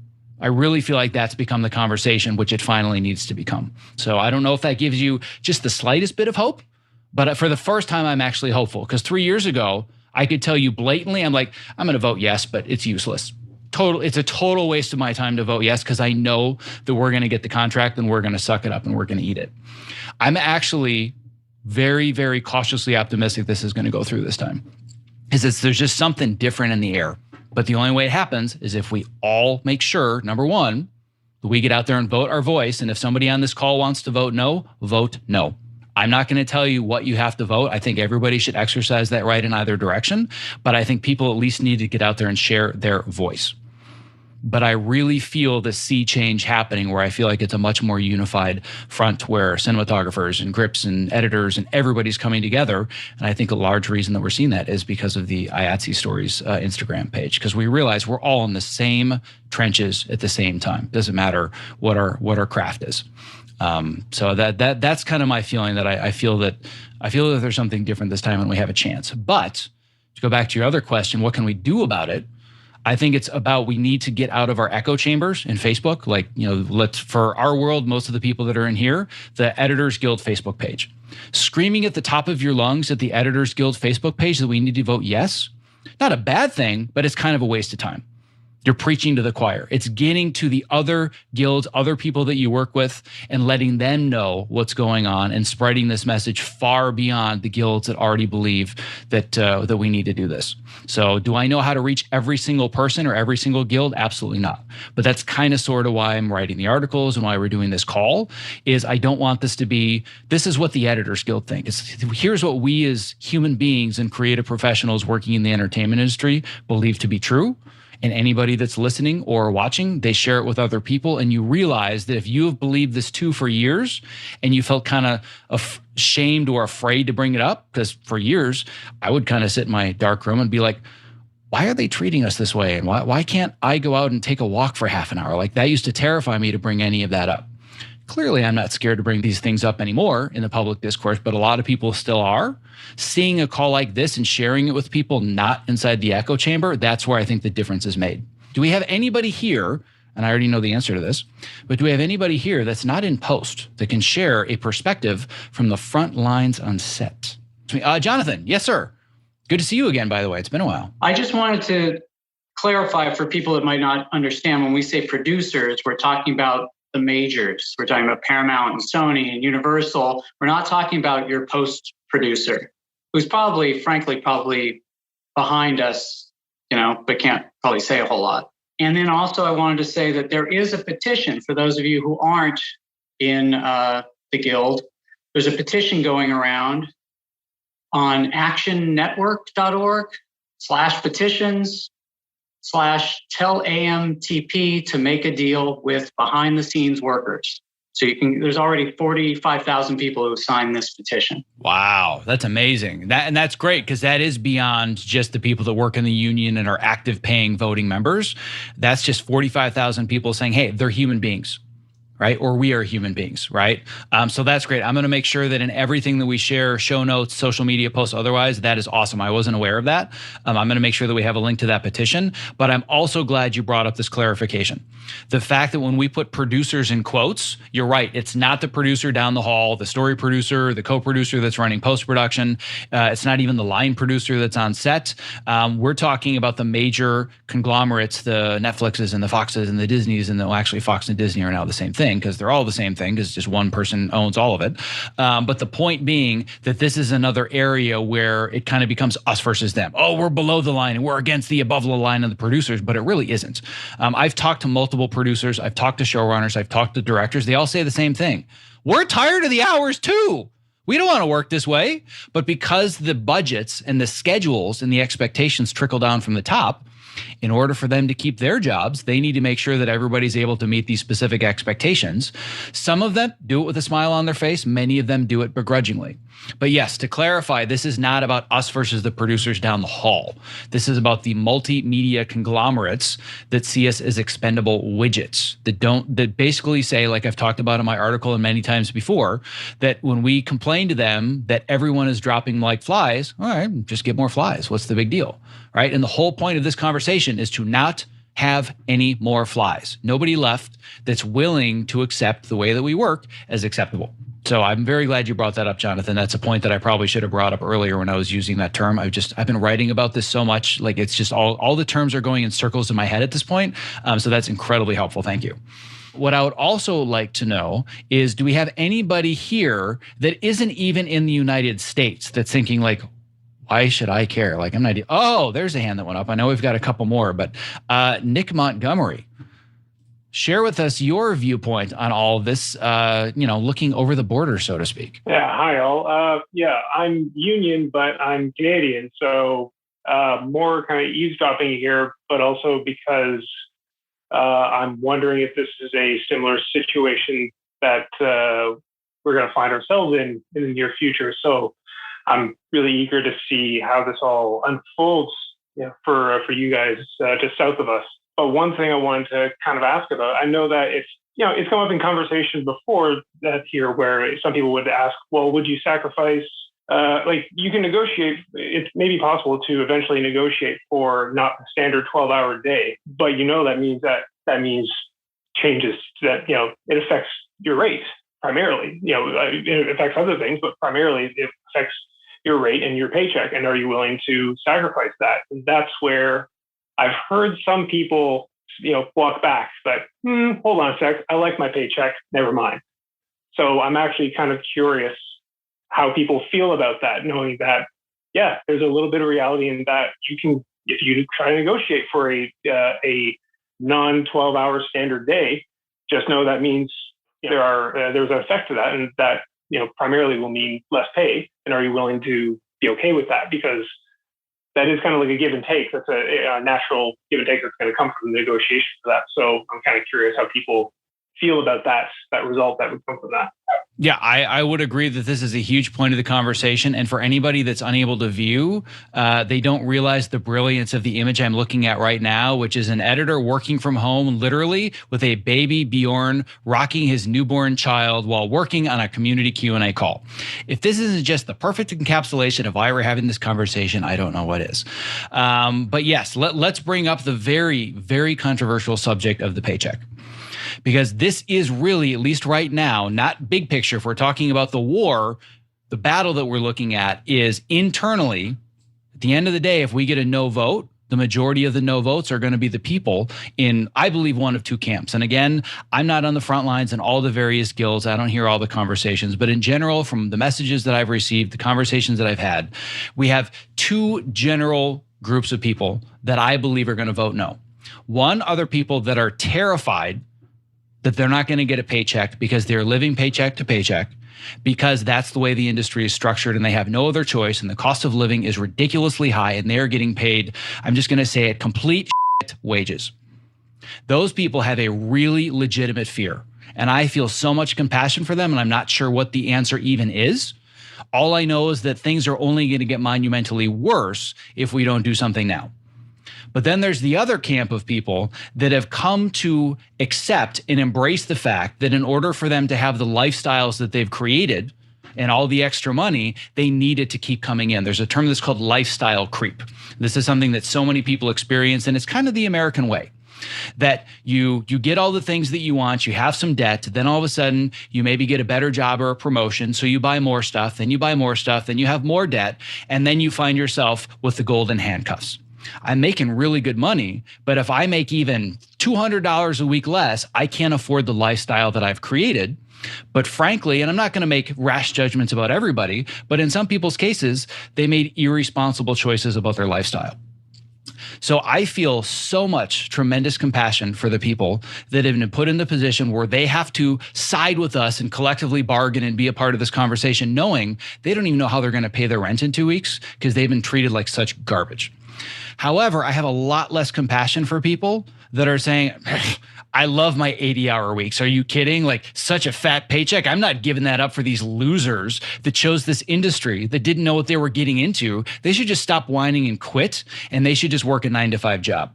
I really feel like that's become the conversation, which it finally needs to become. So I don't know if that gives you just the slightest bit of hope, but for the first time, I'm actually hopeful, because 3 years ago, I could tell you blatantly, I'm like, I'm going to vote yes, but it's useless. It's a total waste of my time to vote yes, because I know that we're going to get the contract and we're going to suck it up and we're going to eat it. I'm actually very, very cautiously optimistic this is going to go through this time. There's just something different in the air. But the only way it happens is if we all make sure, number one, that we get out there and vote our voice. And if somebody on this call wants to vote no, vote no. I'm not going to tell you what you have to vote. I think everybody should exercise that right in either direction. But I think people at least need to get out there and share their voice. But I really feel the sea change happening where I feel like it's a much more unified front where cinematographers and grips and editors and everybody's coming together. And I think a large reason that we're seeing that is because of the IATSE Stories Instagram page, because we realize we're all in the same trenches at the same time. Doesn't matter what our craft is. So that's kind of my feeling, that I feel that there's something different this time and we have a chance. But to go back to your other question, what can we do about it? I think it's about, we need to get out of our echo chambers in Facebook. Like, for our world, most of the people that are in here, the Editors Guild Facebook page. Screaming at the top of your lungs at the Editors Guild Facebook page that we need to vote yes, not a bad thing, but it's kind of a waste of time. You're preaching to the choir. It's getting to the other guilds, other people that you work with, and letting them know what's going on and spreading this message far beyond the guilds that already believe that we need to do this. So do I know how to reach every single person or every single guild? Absolutely not. But that's kind of sort of why I'm writing the articles and why we're doing this call, is I don't want this to be, this is what the Editors Guild think. Here's what we as human beings and creative professionals working in the entertainment industry believe to be true. And anybody that's listening or watching, they share it with other people. And you realize that if you have believed this too for years and you felt kind of ashamed or afraid to bring it up, because for years, I would kind of sit in my dark room and be like, why are they treating us this way? And why can't I go out and take a walk for half an hour? Like, that used to terrify me to bring any of that up. Clearly, I'm not scared to bring these things up anymore in the public discourse, but a lot of people still are. Seeing a call like this and sharing it with people not inside the echo chamber, that's where I think the difference is made. Do we have anybody here, and I already know the answer to this, but do we have anybody here that's not in post that can share a perspective from the front lines on set? Jonathan, yes, sir. Good to see you again, by the way. It's been a while. I just wanted to clarify for people that might not understand, when we say producers, we're talking about the majors. We're talking about Paramount and Sony and Universal. We're not talking about your post producer, who's probably behind us, but can't probably say a whole lot. And then also I wanted to say that there is a petition for those of you who aren't in the Guild. There's a petition going around on actionnetwork.org/petitions/tell AMTP to make a deal with behind the scenes workers. So there's already 45,000 people who signed this petition. Wow, that's amazing. And that's great, because that is beyond just the people that work in the union and are active paying voting members. That's just 45,000 people saying, hey, they're human beings, right? Or we are human beings, right? So that's great. I'm going to make sure that in everything that we share, show notes, social media posts, otherwise, that is awesome. I wasn't aware of that. I'm going to make sure that we have a link to that petition. But I'm also glad you brought up this clarification. The fact that when we put producers in quotes, you're right. It's not the producer down the hall, the story producer, the co-producer that's running post-production. It's not even the line producer that's on set. We're talking about the major conglomerates, the Netflixes and the Foxes and the Disneys, and actually Fox and Disney are now the same thing, because they're all the same thing, because just one person owns all of it. But the point being that this is another area where it kind of becomes us versus them. Oh, we're below the line and we're against the above the line of the producers, but it really isn't. I've talked to multiple producers. I've talked to showrunners. I've talked to directors. They all say the same thing. We're tired of the hours too. We don't want to work this way. But because the budgets and the schedules and the expectations trickle down from the top, in order for them to keep their jobs, they need to make sure that everybody's able to meet these specific expectations. Some of them do it with a smile on their face. Many of them do it begrudgingly. But yes, to clarify, this is not about us versus the producers down the hall. This is about the multimedia conglomerates that see us as expendable widgets, that basically say, like I've talked about in my article and many times before, that when we complain to them that everyone is dropping like flies, all right, just get more flies. What's the big deal, right? And the whole point of this conversation is to not have any more flies. Nobody left that's willing to accept the way that we work as acceptable. So I'm very glad you brought that up, Jonathan. That's a point that I probably should have brought up earlier when I was using that term. I've been writing about this so much, like it's just all the terms are going in circles in my head at this point. So that's incredibly helpful. Thank you. what I would also like to know is, do we have anybody here that isn't even in the United States that's thinking like, why should I care? Like, I'm not, oh, there's a hand that went up. I know we've got a couple more, but Nick Montgomery, share with us your viewpoint on all of this, looking over the border, so to speak. Yeah, hi all. I'm union, but I'm Canadian. So more kind of eavesdropping here, but also because I'm wondering if this is a similar situation that we're going to find ourselves in the near future. So I'm really eager to see how this all unfolds, for you guys just south of us. But one thing I wanted to kind of ask about, I know that it's come up in conversation before that here, where some people would ask, well, would you sacrifice, you can negotiate, it's maybe possible to eventually negotiate for not the standard 12-hour day, but that means changes that, it affects your rate primarily. It affects other things, but primarily it affects your rate and your paycheck. And are you willing to sacrifice that? And that's where I've heard some people, walk back, but hold on a sec, I like my paycheck, never mind. So I'm actually kind of curious how people feel about that, knowing that, there's a little bit of reality in that if you try to negotiate for a non-12-hour standard day, just know that means there's an effect to that, and that, primarily will mean less pay. And are you willing to be okay with that? Because that is kind of like a give and take. That's a natural give and take that's going to come from the negotiation for that. So I'm kind of curious how people feel about that result that would come from that. Yeah, I would agree that this is a huge point of the conversation. And for anybody that's unable to view, they don't realize the brilliance of the image I'm looking at right now, which is an editor working from home, literally with a baby Bjorn rocking his newborn child while working on a community Q&A call. If this isn't just the perfect encapsulation of why we're having this conversation, I don't know what is. But yes, let's bring up the very, very controversial subject of the paycheck. Because this is really, at least right now, not big picture. If we're talking about the war, the battle that we're looking at is internally. At the end of the day, if we get a no vote, the majority of the no votes are going to be the people in, I believe, one of two camps. And again, I'm not on the front lines in all the various guilds. I don't hear all the conversations. But in general, from the messages that I've received, the conversations that I've had, we have two general groups of people that I believe are going to vote no. One, other people that are terrified that they're not going to get a paycheck because they're living paycheck to paycheck, because that's the way the industry is structured and they have no other choice, and the cost of living is ridiculously high and they're getting paid, I'm just going to say it, complete wages. Those people have a really legitimate fear, and I feel so much compassion for them, and I'm not sure what the answer even is. All I know is that things are only going to get monumentally worse if we don't do something now. But then there's the other camp of people that have come to accept and embrace the fact that in order for them to have the lifestyles that they've created and all the extra money, they need it to keep coming in. There's a term that's called lifestyle creep. This is something that so many people experience, and it's kind of the American way. That you get all the things that you want, you have some debt, then all of a sudden you maybe get a better job or a promotion, so you buy more stuff, then you buy more stuff, then you have more debt, and then you find yourself with the golden handcuffs. I'm making really good money, but if I make even $200 a week less, I can't afford the lifestyle that I've created. But frankly, and I'm not going to make rash judgments about everybody, but in some people's cases, they made irresponsible choices about their lifestyle. So I feel so much tremendous compassion for the people that have been put in the position where they have to side with us and collectively bargain and be a part of this conversation, knowing they don't even know how they're going to pay their rent in 2 weeks because they've been treated like such garbage. However, I have a lot less compassion for people that are saying, I love my 80-hour weeks. Are you kidding? Like, such a fat paycheck. I'm not giving that up for these losers that chose this industry, that didn't know what they were getting into. They should just stop whining and quit, and they should just work a 9-to-5 job.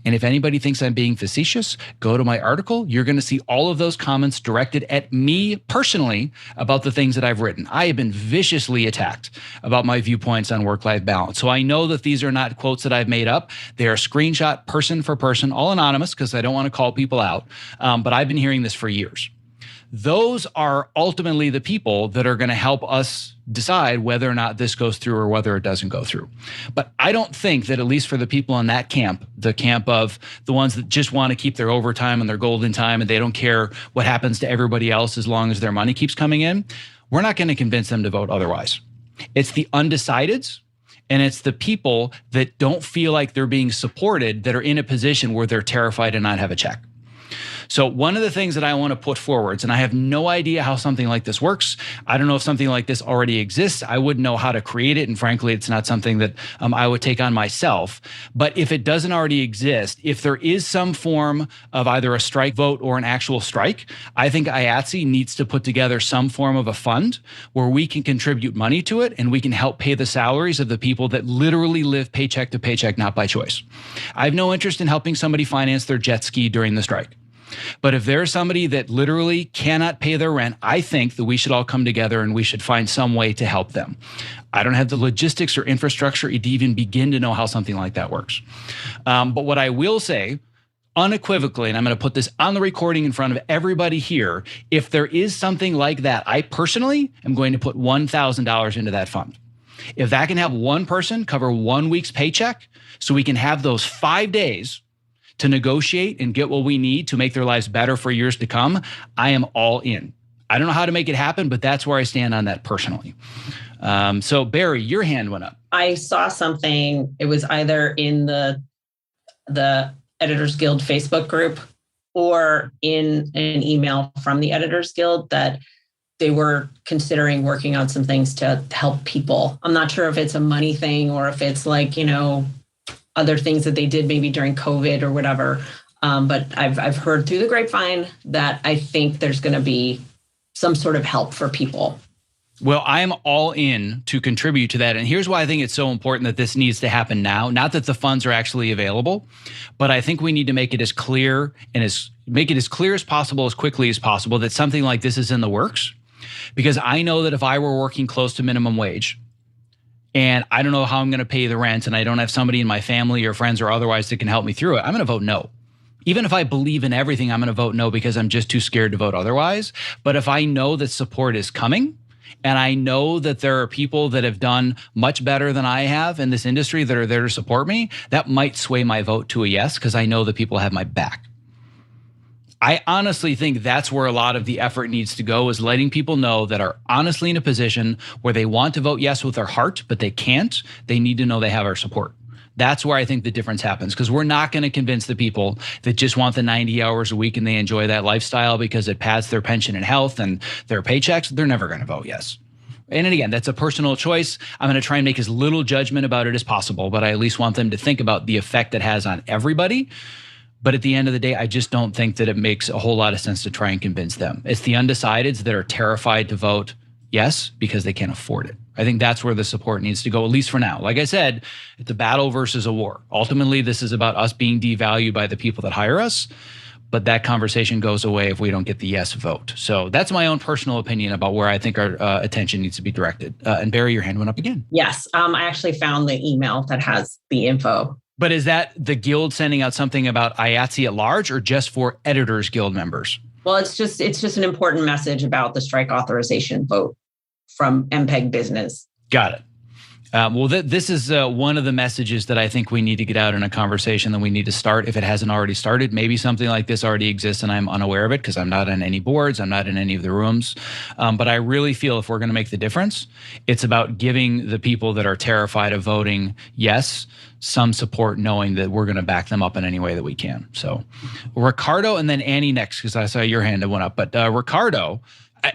And if anybody thinks I'm being facetious, go to my article. You're going to see all of those comments directed at me personally about the things that I've written. I have been viciously attacked about my viewpoints on work-life balance. So I know that these are not quotes that I've made up. They are screenshot person for person, all anonymous because I don't want to call people out. But I've been hearing this for years. those are ultimately the people that are going to help us decide whether or not this goes through or whether it doesn't go through. But I don't think that, at least for the people in that camp, the camp of the ones that just want to keep their overtime and their golden time and they don't care what happens to everybody else as long as their money keeps coming in, we're not going to convince them to vote otherwise. It's the undecideds, and it's the people that don't feel like they're being supported that are in a position where they're terrified to not have a check. So one of the things that I want to put forwards, and I have no idea how something like this works. I don't know if something like this already exists. I wouldn't know how to create it. And frankly, it's not something that I would take on myself. But if it doesn't already exist, if there is some form of either a strike vote or an actual strike, I think IATSE needs to put together some form of a fund where we can contribute money to it and we can help pay the salaries of the people that literally live paycheck to paycheck, not by choice. I have no interest in helping somebody finance their jet ski during the strike. But if there's somebody that literally cannot pay their rent, I think that we should all come together and we should find some way to help them. I don't have the logistics or infrastructure to even begin to know how something like that works. But what I will say unequivocally, and I'm going to put this on the recording in front of everybody here, if there is something like that, I personally am going to put $1,000 into that fund. If that can help one person cover 1 week's paycheck so we can have those 5 days to negotiate and get what we need to make their lives better for years to come, I am all in. I don't know how to make it happen, but that's where I stand on that personally. So Barry, your hand went up. I saw something. It was either in the Editors Guild Facebook group or in an email from the Editors Guild that they were considering working on some things to help people. I'm not sure if it's a money thing or if it's like, other things that they did maybe during COVID or whatever. But I've heard through the grapevine that I think there's going to be some sort of help for people. Well, I am all in to contribute to that. And here's why I think it's so important that this needs to happen now. Not that the funds are actually available, but I think we need to make it as clear and make it as clear as possible, as quickly as possible, that something like this is in the works. Because I know that if I were working close to minimum wage, and I don't know how I'm going to pay the rent, and I don't have somebody in my family or friends or otherwise that can help me through it, I'm going to vote no. Even if I believe in everything, I'm going to vote no because I'm just too scared to vote otherwise. But if I know that support is coming, and I know that there are people that have done much better than I have in this industry that are there to support me, that might sway my vote to a yes because I know that people have my back. I honestly think that's where a lot of the effort needs to go, is letting people know that are honestly in a position where they want to vote yes with their heart, but they can't. They need to know they have our support. That's where I think the difference happens, because we're not going to convince the people that just want the 90 hours a week and they enjoy that lifestyle because it pads their pension and health and their paychecks. They're never going to vote yes. And again, that's a personal choice. I'm going to try and make as little judgment about it as possible, but I at least want them to think about the effect it has on everybody. But at the end of the day, I just don't think that it makes a whole lot of sense to try and convince them. It's the undecideds that are terrified to vote yes because they can't afford it. I think that's where the support needs to go, at least for now. Like I said, it's a battle versus a war. Ultimately, this is about us being devalued by the people that hire us. But that conversation goes away if we don't get the yes vote. So that's my own personal opinion about where I think our attention needs to be directed. And Barry, your hand went up again. Yes, I actually found the email that has the info. But is that the guild sending out something about IATSE at large or just for Editors Guild members? Well, it's just an important message about the strike authorization vote from MPEG Business. Got it. Well, this is one of the messages that I think we need to get out in a conversation that we need to start if it hasn't already started. Maybe something like this already exists and I'm unaware of it because I'm not on any boards, I'm not in any of the rooms. But I really feel if we're going to make the difference, it's about giving the people that are terrified of voting yes some support, knowing that we're going to back them up in any way that we can. So Ricardo and then Annie next, because I saw your hand that went up. But Ricardo,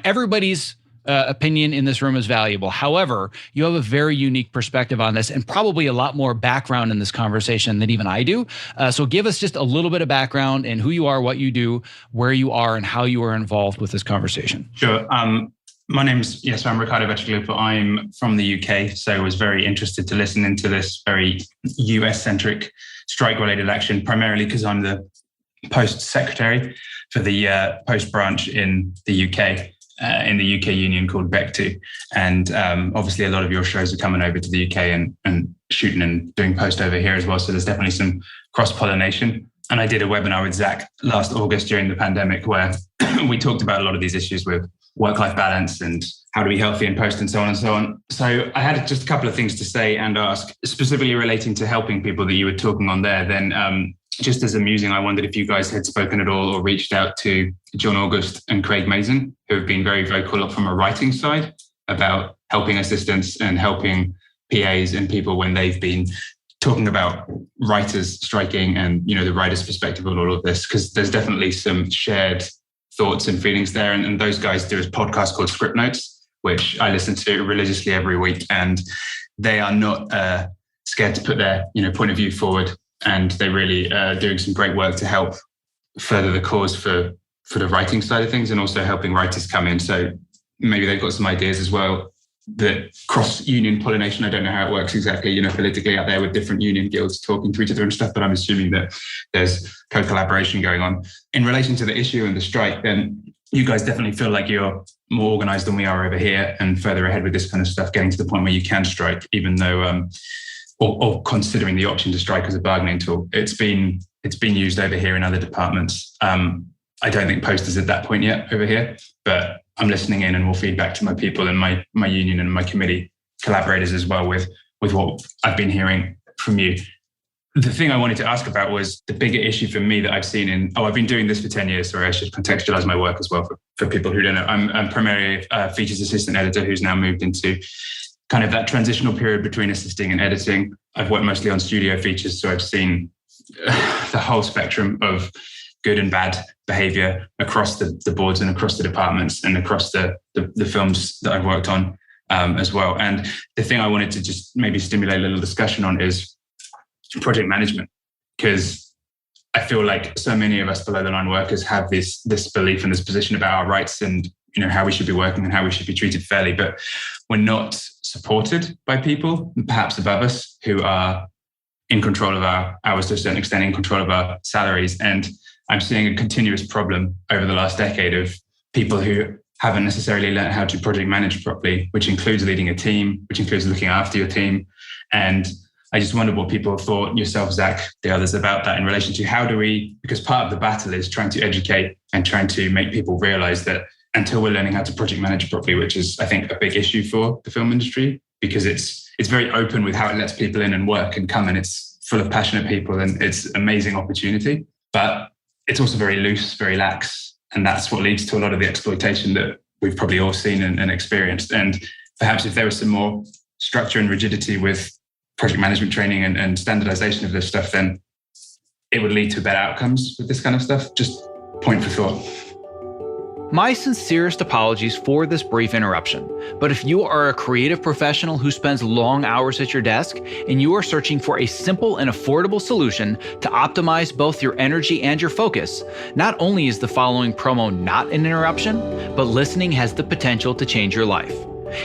everybody's opinion in this room is valuable. However, you have a very unique perspective on this and probably a lot more background in this conversation than even I do. So give us just a little bit of background in who you are, what you do, where you are, and how you are involved with this conversation. Sure. My name's, I'm Ricardo Vetraglupo. I'm from the UK, so I was very interested to listen into this very US-centric strike-related action, primarily because I'm the post secretary for the post branch in the UK. In the UK union called BEC2. And obviously a lot of your shows are coming over to the UK and shooting and doing post over here as well. So there's definitely some cross-pollination. And I did a webinar with Zach last August during the pandemic where we talked about a lot of these issues with work-life balance and how to be healthy in post and so on and so on. So I had just a couple of things to say and ask, specifically relating to helping people that you were talking on there. Then just as amusing, I wondered if you guys had spoken at all or reached out to John August and Craig Mazin, who have been very vocal from a writing side about helping assistants and helping PAs and people when they've been talking about writers striking and, the writer's perspective on all of this, because there's definitely some shared thoughts and feelings there. And those guys do a podcast called Script Notes, which I listen to religiously every week. And they are not scared to put their, point of view forward. And they really are doing some great work to help further the cause for the writing side of things and also helping writers come in. So maybe they've got some ideas as well. The cross-union pollination, I don't know how it works exactly, politically out there with different union guilds talking to each other and stuff, but I'm assuming that there's co-collaboration going on. In relation to the issue and the strike, then you guys definitely feel like you're more organized than we are over here and further ahead with this kind of stuff, getting to the point where you can strike, even though, or considering the option to strike as a bargaining tool. It's been used over here in other departments. I don't think Post is at that point yet over here, but I'm listening in and will feed back to my people and my union and my committee collaborators as well with what I've been hearing from you. The thing I wanted to ask about was the bigger issue for me that I've seen I've been doing this for 10 years, so I should contextualize my work as well for people who don't know. I'm primarily a features assistant editor who's now moved into kind of that transitional period between assisting and editing. I've worked mostly on studio features, so I've seen the whole spectrum of good and bad behavior across the boards and across the departments and across the films that I've worked on as well. And the thing I wanted to just maybe stimulate a little discussion on is project management, because I feel like so many of us below the line workers have this belief and this position about our rights and how we should be working and how we should be treated fairly, but we're not supported by people perhaps above us who are in control of our hours to a certain extent, in control of our salaries. And I'm seeing a continuous problem over the last decade of people who haven't necessarily learned how to project manage properly, which includes leading a team, which includes looking after your team. And I just wondered what people thought, yourself, Zach, the others, about that in relation to how do we, because part of the battle is trying to educate and trying to make people realize that until we're learning how to project manage properly, which is, I think, a big issue for the film industry, because it's very open with how it lets people in and work and come, and it's full of passionate people and it's an amazing opportunity. But it's also very loose, very lax. And that's what leads to a lot of the exploitation that we've probably all seen and experienced. And perhaps if there was some more structure and rigidity with project management training and standardization of this stuff, then it would lead to better outcomes with this kind of stuff. Just point for thought. My sincerest apologies for this brief interruption, but if you are a creative professional who spends long hours at your desk and you are searching for a simple and affordable solution to optimize both your energy and your focus, not only is the following promo not an interruption, but listening has the potential to change your life.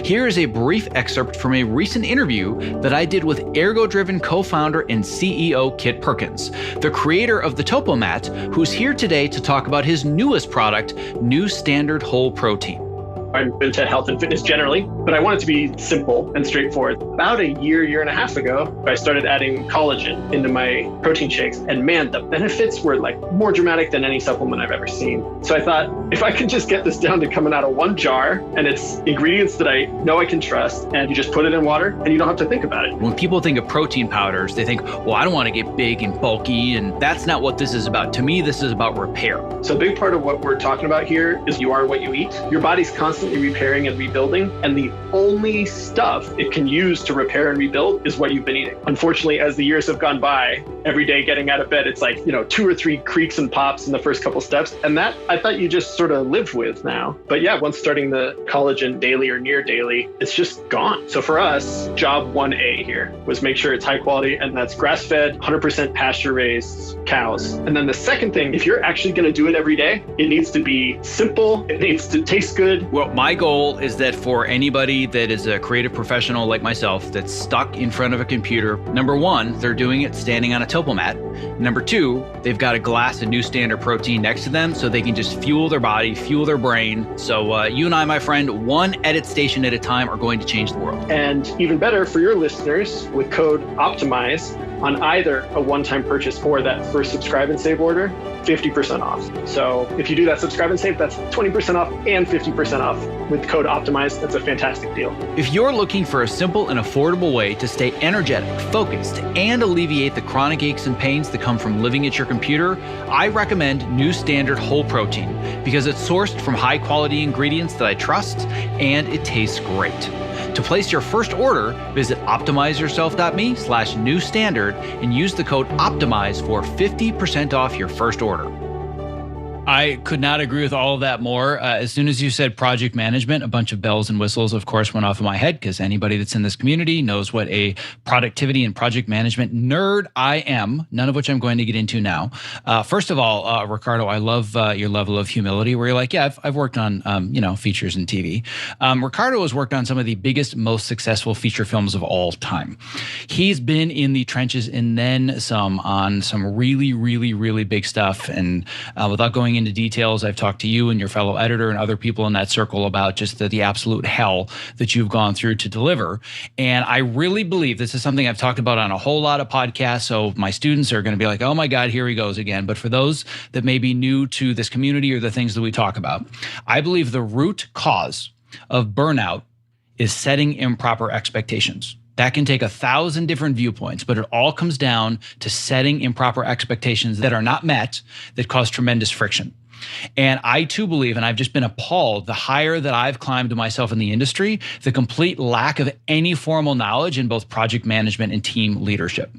Here is a brief excerpt from a recent interview that I did with Ergo-Driven co-founder and CEO Kit Perkins, the creator of the Topomat, who's here today to talk about his newest product, New Standard Whole Protein. I'm into health and fitness generally, but I want it to be simple and straightforward. About a year and a half ago, I started adding collagen into my protein shakes. And man, the benefits were like more dramatic than any supplement I've ever seen. So I thought, if I could just get this down to coming out of one jar and it's ingredients that I know I can trust, and you just put it in water and you don't have to think about it. When people think of protein powders, they think, well, I don't want to get big and bulky. And that's not what this is about. To me, this is about repair. So a big part of what we're talking about here is you are what you eat. Your body's constantly repairing and rebuilding, and the only stuff it can use to repair and rebuild is what you've been eating. Unfortunately, as the years have gone by, every day getting out of bed, it's like, 2 or 3 creaks and pops in the first couple steps. And that I thought you just sort of lived with now. But yeah, once starting the collagen daily or near daily, it's just gone. So for us, job 1A here was make sure it's high quality, and that's grass-fed, 100% pasture-raised cows. And then the second thing, if you're actually going to do it every day, it needs to be simple. It needs to taste good. Well, my goal is that for anybody that is a creative professional like myself that's stuck in front of a computer, number one, they're doing it standing on a Topomat. Number two, they've got a glass of New Standard Protein next to them so they can just fuel their body, fuel their brain. So you and I, my friend, one edit station at a time are going to change the world. And even better for your listeners, with code OPTIMIZE, on either a one-time purchase or that first subscribe and save order, 50% off. So if you do that subscribe and save, that's 20% off and 50% off with code OPTIMIZE. That's a fantastic deal. If you're looking for a simple and affordable way to stay energetic, focused, and alleviate the chronic aches and pains that come from living at your computer, I recommend New Standard Whole Protein because it's sourced from high quality ingredients that I trust and it tastes great. To place your first order, visit optimizeyourself.me/new standard and use the code OPTIMIZE for 50% off your first order. I could not agree with all of that more. As soon as you said project management, a bunch of bells and whistles, of course, went off in my head because anybody that's in this community knows what a productivity and project management nerd I am, none of which I'm going to get into now. First of all, Ricardo, I love your level of humility where you're like, yeah, I've worked on, features in TV. Ricardo has worked on some of the biggest, most successful feature films of all time. He's been in the trenches and then some on some really, really, really big stuff. And without going into details, I've talked to you and your fellow editor and other people in that circle about just the absolute hell that you've gone through to deliver. And I really believe this is something I've talked about on a whole lot of podcasts. So my students are going to be like, oh my God, here he goes again. But for those that may be new to this community or the things that we talk about, I believe the root cause of burnout is setting improper expectations. That can take 1,000 different viewpoints, but it all comes down to setting improper expectations that are not met that cause tremendous friction. And I too believe, and I've just been appalled, the higher that I've climbed myself in the industry, the complete lack of any formal knowledge in both project management and team leadership.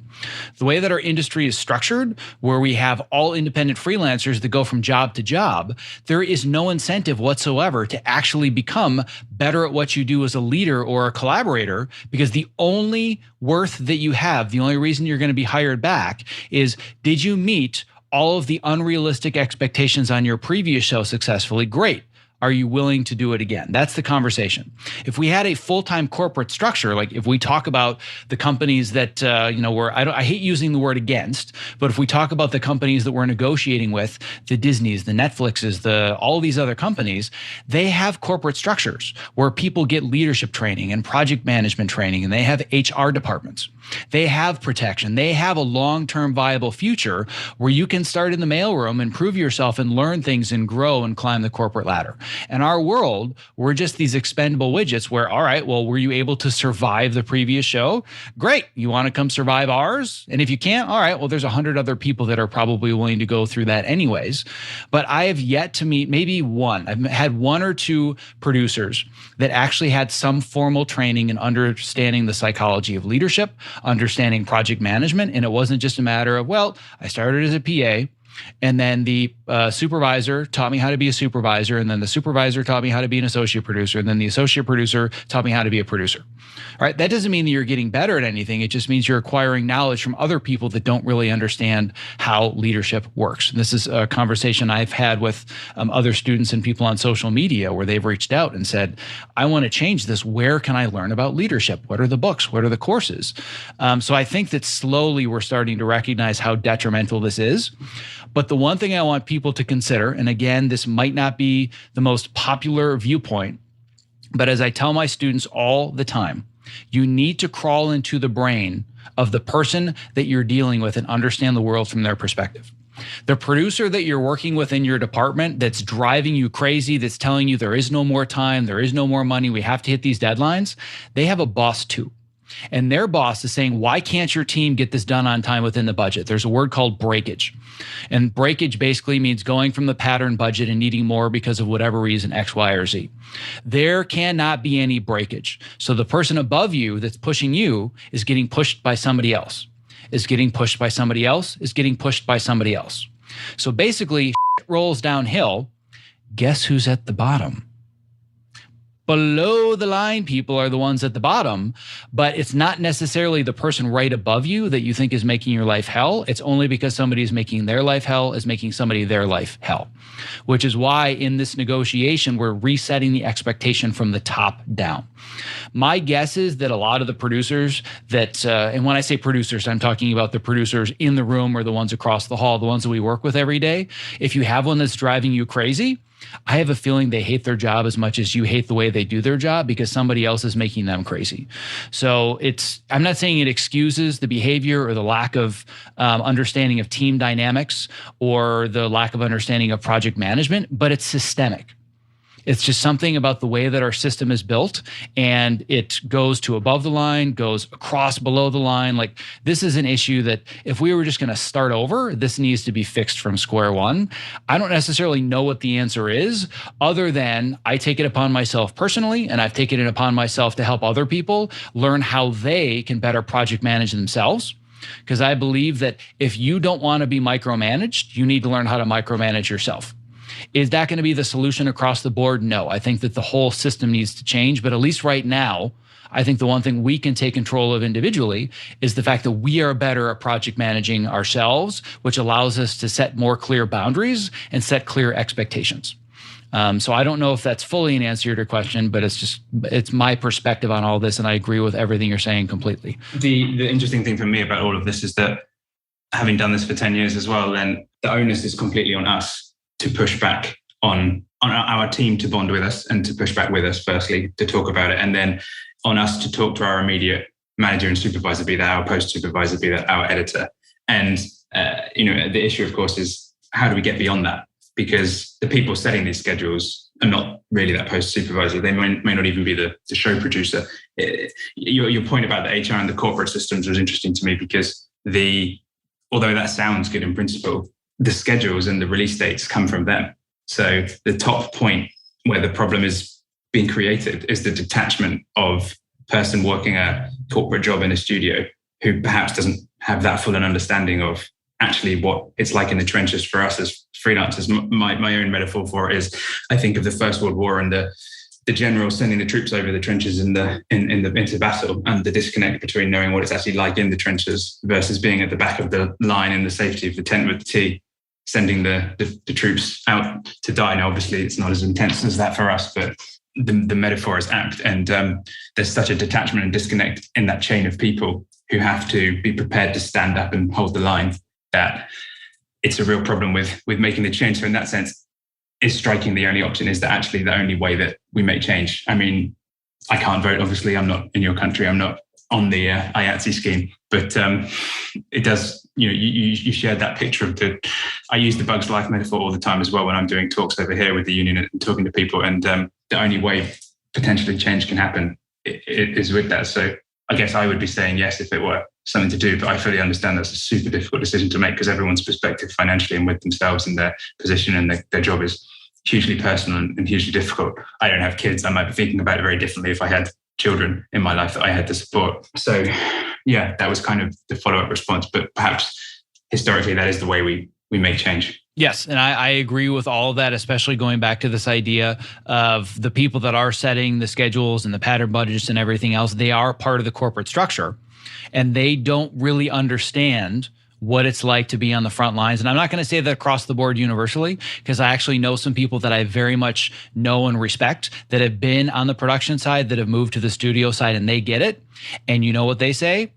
The way that our industry is structured, where we have all independent freelancers that go from job to job, there is no incentive whatsoever to actually become better at what you do as a leader or a collaborator, because the only worth that you have, the only reason you're going to be hired back is, did you meet all of the unrealistic expectations on your previous show successfully? Great. Are you willing to do it again? That's the conversation. If we had a full-time corporate structure, like if we talk about the companies that, I hate using the word against, but if we talk about the companies that we're negotiating with, the Disneys, the Netflixes, all these other companies, they have corporate structures where people get leadership training and project management training, and they have HR departments. They have protection. They have a long-term viable future where you can start in the mailroom and prove yourself and learn things and grow and climb the corporate ladder. In our world, we're just these expendable widgets where, all right, well, were you able to survive the previous show? Great. You want to come survive ours? And if you can't, all right, well, there's 100 other people that are probably willing to go through that anyways. But I have yet to meet maybe one. I've had one or two producers that actually had some formal training in understanding the psychology of leadership, understanding project management. And it wasn't just a matter of, well, I started as a PA, and then the supervisor taught me how to be a supervisor, and then the supervisor taught me how to be an associate producer, and then the associate producer taught me how to be a producer. All right, that doesn't mean that you're getting better at anything. It just means you're acquiring knowledge from other people that don't really understand how leadership works. And this is a conversation I've had with other students and people on social media where they've reached out and said, I want to change this. Where can I learn about leadership? What are the books? What are the courses? So I think that slowly we're starting to recognize how detrimental this is. But the one thing I want people to consider, and again, this might not be the most popular viewpoint, but as I tell my students all the time, you need to crawl into the brain of the person that you're dealing with and understand the world from their perspective. The producer that you're working with in your department that's driving you crazy, that's telling you there is no more time, there is no more money, we have to hit these deadlines, they have a boss too. And their boss is saying, why can't your team get this done on time within the budget? There's a word called breakage. And breakage basically means going from the pattern budget and needing more because of whatever reason, X, Y, or Z. There cannot be any breakage. So the person above you that's pushing you is getting pushed by somebody else, is getting pushed by somebody else, is getting pushed by somebody else. So basically, shit rolls downhill. Guess who's at the bottom? Below the line people are the ones at the bottom, but it's not necessarily the person right above you that you think is making your life hell. It's only because somebody is making their life hell is making somebody their life hell, which is why in this negotiation, we're resetting the expectation from the top down. My guess is that a lot of the producers that, and when I say producers, I'm talking about the producers in the room or the ones across the hall, the ones that we work with every day. If you have one that's driving you crazy, I have a feeling they hate their job as much as you hate the way they do their job because somebody else is making them crazy. So I'm not saying it excuses the behavior or the lack of understanding of team dynamics or the lack of understanding of project management, but it's systemic. It's just something about the way that our system is built, and it goes to above the line, goes across below the line. Like, this is an issue that if we were just going to start over, this needs to be fixed from square one. I don't necessarily know what the answer is, other than I take it upon myself personally, and I've taken it upon myself to help other people learn how they can better project manage themselves. Because I believe that if you don't want to be micromanaged, you need to learn how to micromanage yourself. Is that going to be the solution across the board? No. I think that the whole system needs to change. But at least right now, I think the one thing we can take control of individually is the fact that we are better at project managing ourselves, which allows us to set more clear boundaries and set clear expectations. So I don't know if that's fully an answer to your question, but it's my perspective on all this, and I agree with everything you're saying completely. The interesting thing for me about all of this is that, having done this for 10 years as well, then the onus is completely on us to push back on our team to bond with us and to push back with us, firstly, to talk about it, and then on us to talk to our immediate manager and supervisor, be that our post supervisor, be that our editor. And the issue, of course, is how do we get beyond that? Because the people setting these schedules are not really that post supervisor. They may not even be the show producer. Your point about the HR and the corporate systems was interesting to me, because although that sounds good in principle, the schedules and the release dates come from them. So the top point where the problem is being created is the detachment of a person working a corporate job in a studio who perhaps doesn't have that full an understanding of actually what it's like in the trenches for us as freelancers. My own metaphor for it is, I think of the First World War and the generals sending the troops over the trenches into battle, and the disconnect between knowing what it's actually like in the trenches versus being at the back of the line in the safety of the tent with the tea, sending the troops out to die. Now, obviously, it's not as intense as that for us, but the metaphor is apt. And there's such a detachment and disconnect in that chain of people who have to be prepared to stand up and hold the line, that it's a real problem with making the change. So in that sense, is striking the only option? Is that actually the only way that we make change? I mean, I can't vote, obviously. I'm not in your country. I'm not on the IATSE scheme, but it does, you shared that picture of I use the Bugs Life metaphor all the time as well when I'm doing talks over here with the union and talking to people. And the only way potentially change can happen is with that. So I guess I would be saying yes if it were something to do, but I fully understand that's a super difficult decision to make, because everyone's perspective financially and with themselves and their position and their job is hugely personal and hugely difficult. I don't have kids. I might be thinking about it very differently if I had children in my life that I had to support. So yeah, that was kind of the follow-up response, but perhaps historically that is the way we make change. Yes, and I agree with all of that, especially going back to this idea of the people that are setting the schedules and the pattern budgets and everything else. They are part of the corporate structure, and they don't really understand what it's like to be on the front lines. And I'm not going to say that across the board universally, because I actually know some people that I very much know and respect that have been on the production side, that have moved to the studio side, and they get it. And you know what they say?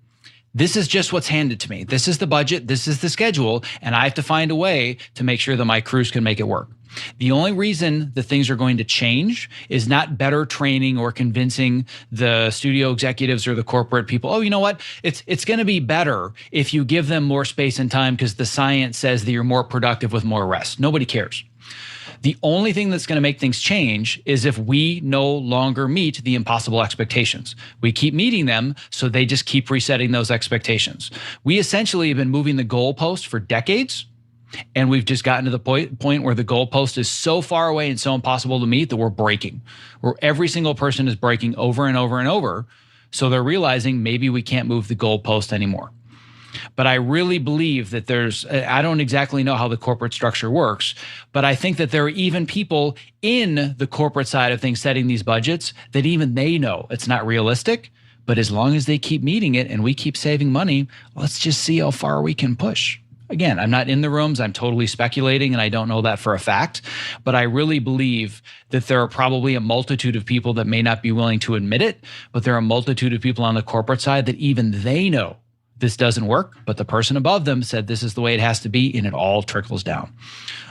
This is just what's handed to me. This is the budget. This is the schedule. And I have to find a way to make sure that my crews can make it work. The only reason that things are going to change is not better training or convincing the studio executives or the corporate people, oh, you know what? It's going to be better if you give them more space and time because the science says that you're more productive with more rest. Nobody cares. The only thing that's going to make things change is if we no longer meet the impossible expectations. We keep meeting them, so they just keep resetting those expectations. We essentially have been moving the goalpost for decades, and we've just gotten to the point where the goalpost is so far away and so impossible to meet that we're breaking, where every single person is breaking over and over and over. So they're realizing maybe we can't move the goalpost anymore. But I really believe that I don't exactly know how the corporate structure works, but I think that there are even people in the corporate side of things setting these budgets that even they know it's not realistic. But as long as they keep meeting it and we keep saving money, let's just see how far we can push. Again, I'm not in the rooms. I'm totally speculating, and I don't know that for a fact. But I really believe that there are probably a multitude of people that may not be willing to admit it, but there are a multitude of people on the corporate side that even they know this doesn't work, but the person above them said this is the way it has to be, and it all trickles down.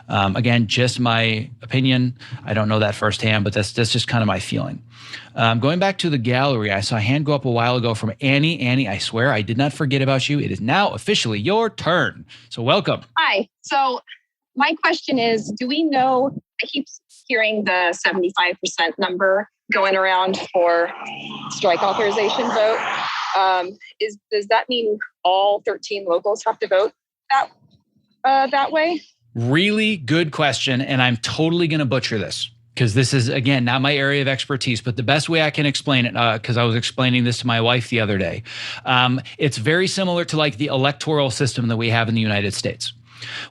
Again, just my opinion. I don't know that firsthand, but that's just kind of my feeling. Going back to the gallery, I saw a hand go up a while ago from Annie. Annie, I swear I did not forget about you. It is now officially your turn. So welcome. Hi. So my question is, do we know, I keep hearing the 75% number going around for strike authorization vote. Does that mean all 13 locals have to vote that way? Really good question. And I'm totally going to butcher this because this is, again, not my area of expertise, but the best way I can explain it, because I was explaining this to my wife the other day. It's very similar to like the electoral system that we have in the United States,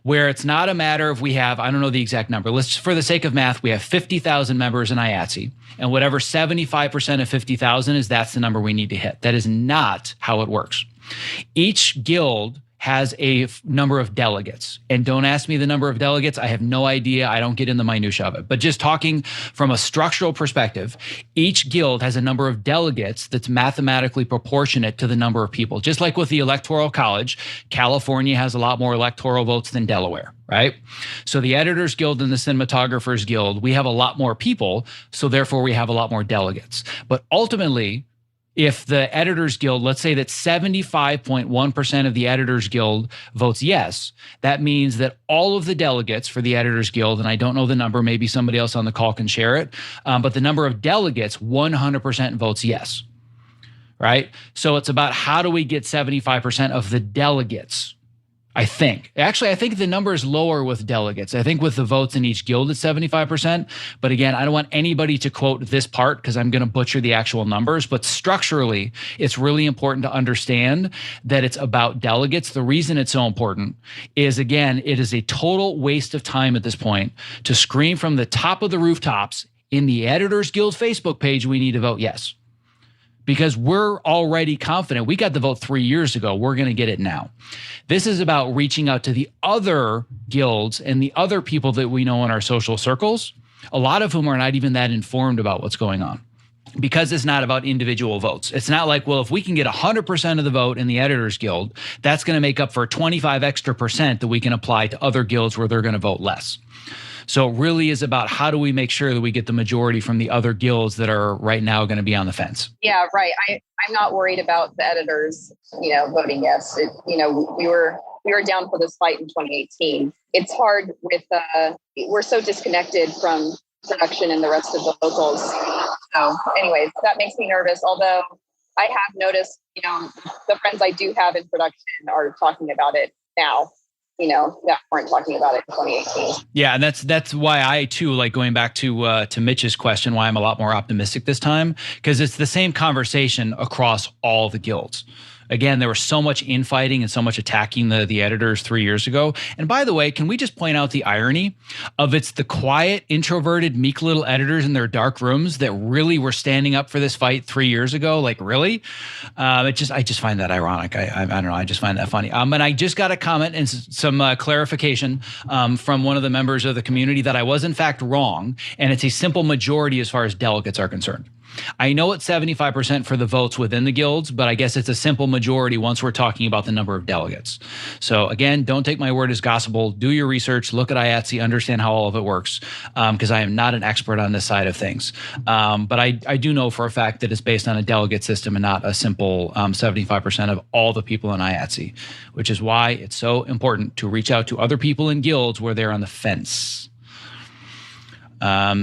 where it's not a matter of we have, I don't know the exact number. Let's just, for the sake of math, we have 50,000 members in IATSE, and whatever 75% of 50,000 is, that's the number we need to hit. That is not how it works. Each guild has a number of delegates. And don't ask me the number of delegates. I have no idea. I don't get in the minutia of it. But just talking from a structural perspective, each guild has a number of delegates that's mathematically proportionate to the number of people. Just like with the Electoral College, California has a lot more electoral votes than Delaware, right? So the Editors Guild and the Cinematographers Guild, we have a lot more people, so therefore we have a lot more delegates. But ultimately, if the Editors Guild, let's say that 75.1% of the Editors Guild votes yes, that means that all of the delegates for the Editors Guild, and I don't know the number, maybe somebody else on the call can share it, but the number of delegates, 100% votes yes, right? So it's about how do we get 75% of the delegates, I think. Actually, I think the number is lower with delegates. I think with the votes in each guild, it's 75%. But again, I don't want anybody to quote this part because I'm going to butcher the actual numbers. But structurally, it's really important to understand that it's about delegates. The reason it's so important is, again, it is a total waste of time at this point to scream from the top of the rooftops in the Editors Guild Facebook page, we need to vote yes. Because we're already confident. We got the vote 3 years ago. We're going to get it now. This is about reaching out to the other guilds and the other people that we know in our social circles, a lot of whom are not even that informed about what's going on. Because it's not about individual votes. It's not like, well, if we can get 100% of the vote in the Editors Guild, that's going to make up for 25 extra percent that we can apply to other guilds where they're going to vote less. So it really is about how do we make sure that we get the majority from the other guilds that are right now going to be on the fence. Yeah, right. I'm not worried about the editors, voting yes. We were down for this fight in 2018. It's hard with, we're so disconnected from production and the rest of the locals. So anyways, that makes me nervous. Although I have noticed, the friends I do have in production are talking about it now. That weren't talking about it in 2018. Yeah, and that's why I too, like going back to Mitch's question, why I'm a lot more optimistic this time, because it's the same conversation across all the guilds. Again, there was so much infighting and so much attacking the editors 3 years ago. And by the way, can we just point out the irony of it's the quiet, introverted, meek little editors in their dark rooms that really were standing up for this fight 3 years ago? Like, really? I just find that ironic. I don't know. I just find that funny. And I just got a comment and some clarification from one of the members of the community that I was in fact wrong. And it's a simple majority as far as delegates are concerned. I know it's 75% for the votes within the guilds, but I guess it's a simple majority once we're talking about the number of delegates. So again, don't take my word as gospel. Do your research, look at IATSE, understand how all of it works, because I am not an expert on this side of things. But I do know for a fact that it's based on a delegate system and not a simple 75% of all the people in IATSE, which is why it's so important to reach out to other people in guilds where they're on the fence.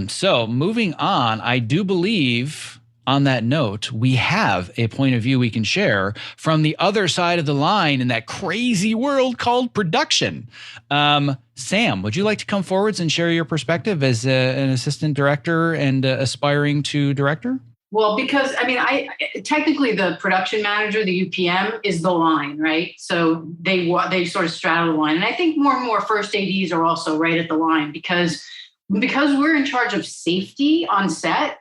So moving on, I do believe on that note, we have a point of view we can share from the other side of the line in that crazy world called production. Sam, would you like to come forwards and share your perspective as an assistant director and aspiring to director? Well, because I technically the production manager, the UPM, is the line, right? So they sort of straddle the line, and I think more and more first ADs are also right at the line because we're in charge of safety on set.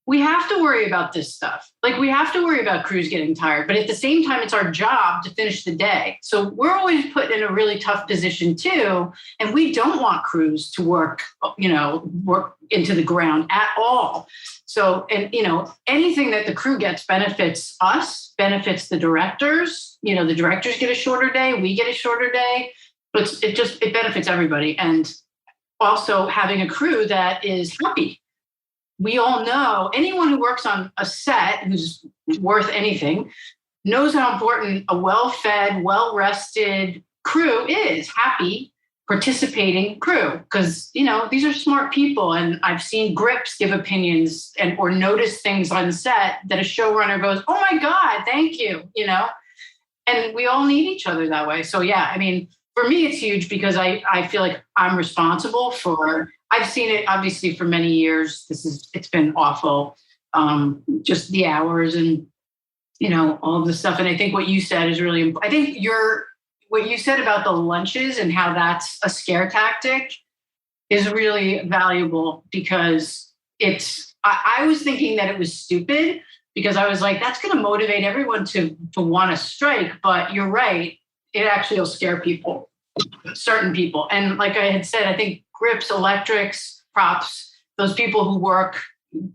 we have to worry about this stuff. Like we have to worry about crews getting tired, but at the same time, it's our job to finish the day. So we're always put in a really tough position too. And we don't want crews to work into the ground at all. So, and, anything that the crew gets benefits us, benefits the directors. The directors get a shorter day. We get a shorter day, but it benefits everybody. And also having a crew that is happy. We all know anyone who works on a set who's worth anything knows how important a well-fed, well-rested crew is. Happy, participating crew, because these are smart people, and I've seen grips give opinions or notice things on set that a showrunner goes, "Oh my God, thank you," and we all need each other that way. So yeah, I mean, for me, it's huge because I feel like I'm responsible for. I've seen it obviously for many years. It's been awful. Just the hours and, all of the stuff. And I think what you said is really important. I think what you said about the lunches and how that's a scare tactic is really valuable, because I was thinking that it was stupid, because I was like, that's going to motivate everyone to want to strike. But you're right. It actually will scare people, certain people. And like I had said, I think grips, electrics, props, those people who work,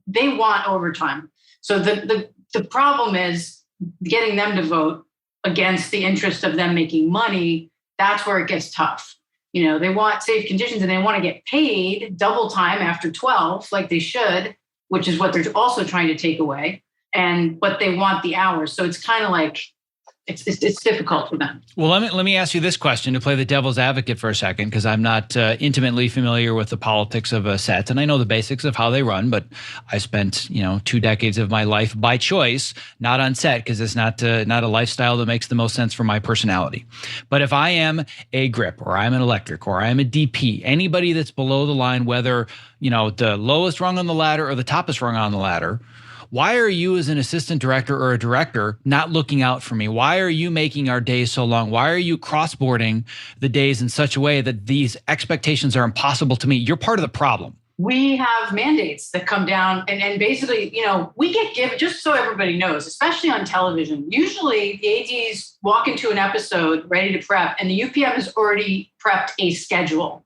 they want overtime. So the problem is getting them to vote against the interest of them making money. That's where it gets tough. They want safe conditions and they want to get paid double time after 12, like they should, which is what they're also trying to take away. But they want the hours. So it's kind of like, it's difficult for them. Well, let me ask you this question to play the devil's advocate for a second, because I'm not intimately familiar with the politics of a set, and I know the basics of how they run. But I spent 2 decades of my life by choice, not on set, because it's not a lifestyle that makes the most sense for my personality. But if I am a grip, or I'm an electric, or I'm a DP, anybody that's below the line, whether the lowest rung on the ladder or the toppest rung on the ladder, why are you as an assistant director or a director not looking out for me? Why are you making our days so long? Why are you crossboarding the days in such a way that these expectations are impossible to meet? You're part of the problem. We have mandates that come down and basically, we get given, just so everybody knows, especially on television, usually the ADs walk into an episode ready to prep, and the UPM has already prepped a schedule,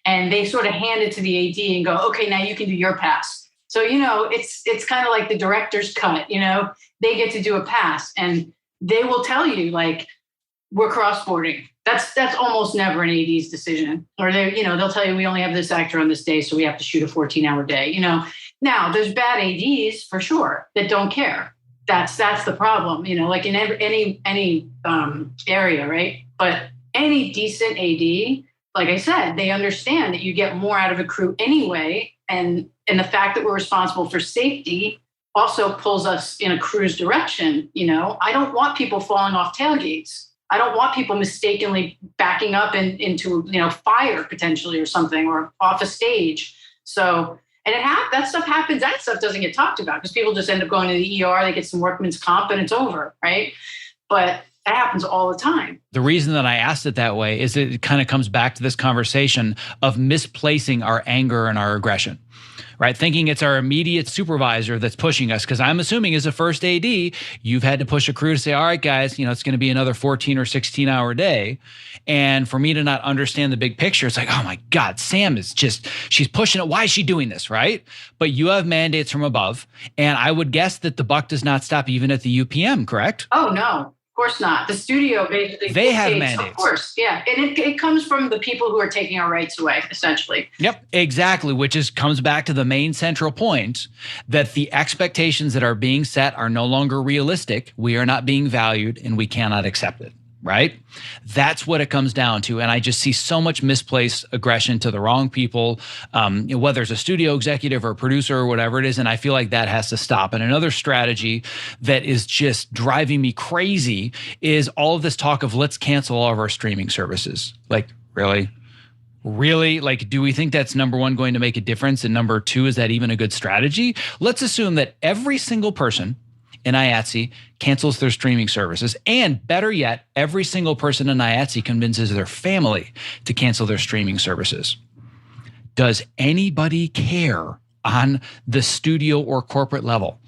and they sort of hand it to the AD and go, okay, now you can do your pass. So, it's kind of like the director's cut, they get to do a pass, and they will tell you, like, we're crossboarding. That's almost never an AD's decision. Or they'll tell you, we only have this actor on this day, so we have to shoot a 14-hour day. Now there's bad ADs for sure that don't care. That's the problem, like in any area, right? But any decent AD, like I said, they understand that you get more out of a crew anyway. And the fact that we're responsible for safety also pulls us in a crew's direction. I don't want people falling off tailgates. I don't want people mistakenly backing up into fire potentially or something, or off a stage. So, and that stuff happens. That stuff doesn't get talked about because people just end up going to the ER, they get some workman's comp, and it's over, right? But that happens all the time. The reason that I asked it that way is it kind of comes back to this conversation of misplacing our anger and our aggression, right? Thinking it's our immediate supervisor that's pushing us. Because I'm assuming as a first AD, you've had to push a crew to say, all right, guys, it's going to be another 14 or 16 hour day. And for me to not understand the big picture, it's like, oh my God, Sam is she's pushing it. Why is she doing this, right? But you have mandates from above. And I would guess that the buck does not stop even at the UPM, correct? Oh, no. Of course not. The studio basically they have mandates. Of course, yeah, and it comes from the people who are taking our rights away, essentially. Yep, exactly. Which comes back to the main central point that the expectations that are being set are no longer realistic. We are not being valued, and we cannot accept it. Right? That's what it comes down to. And I just see so much misplaced aggression to the wrong people, whether it's a studio executive or a producer or whatever it is. And I feel like that has to stop. And another strategy that is just driving me crazy is all of this talk of let's cancel all of our streaming services. Like, really? Really? Like, do we think that's number one going to make a difference? And number two, is that even a good strategy? Let's assume that every single person in IATSE cancels their streaming services. And better yet, every single person in IATSE convinces their family to cancel their streaming services. Does anybody care on the studio or corporate level.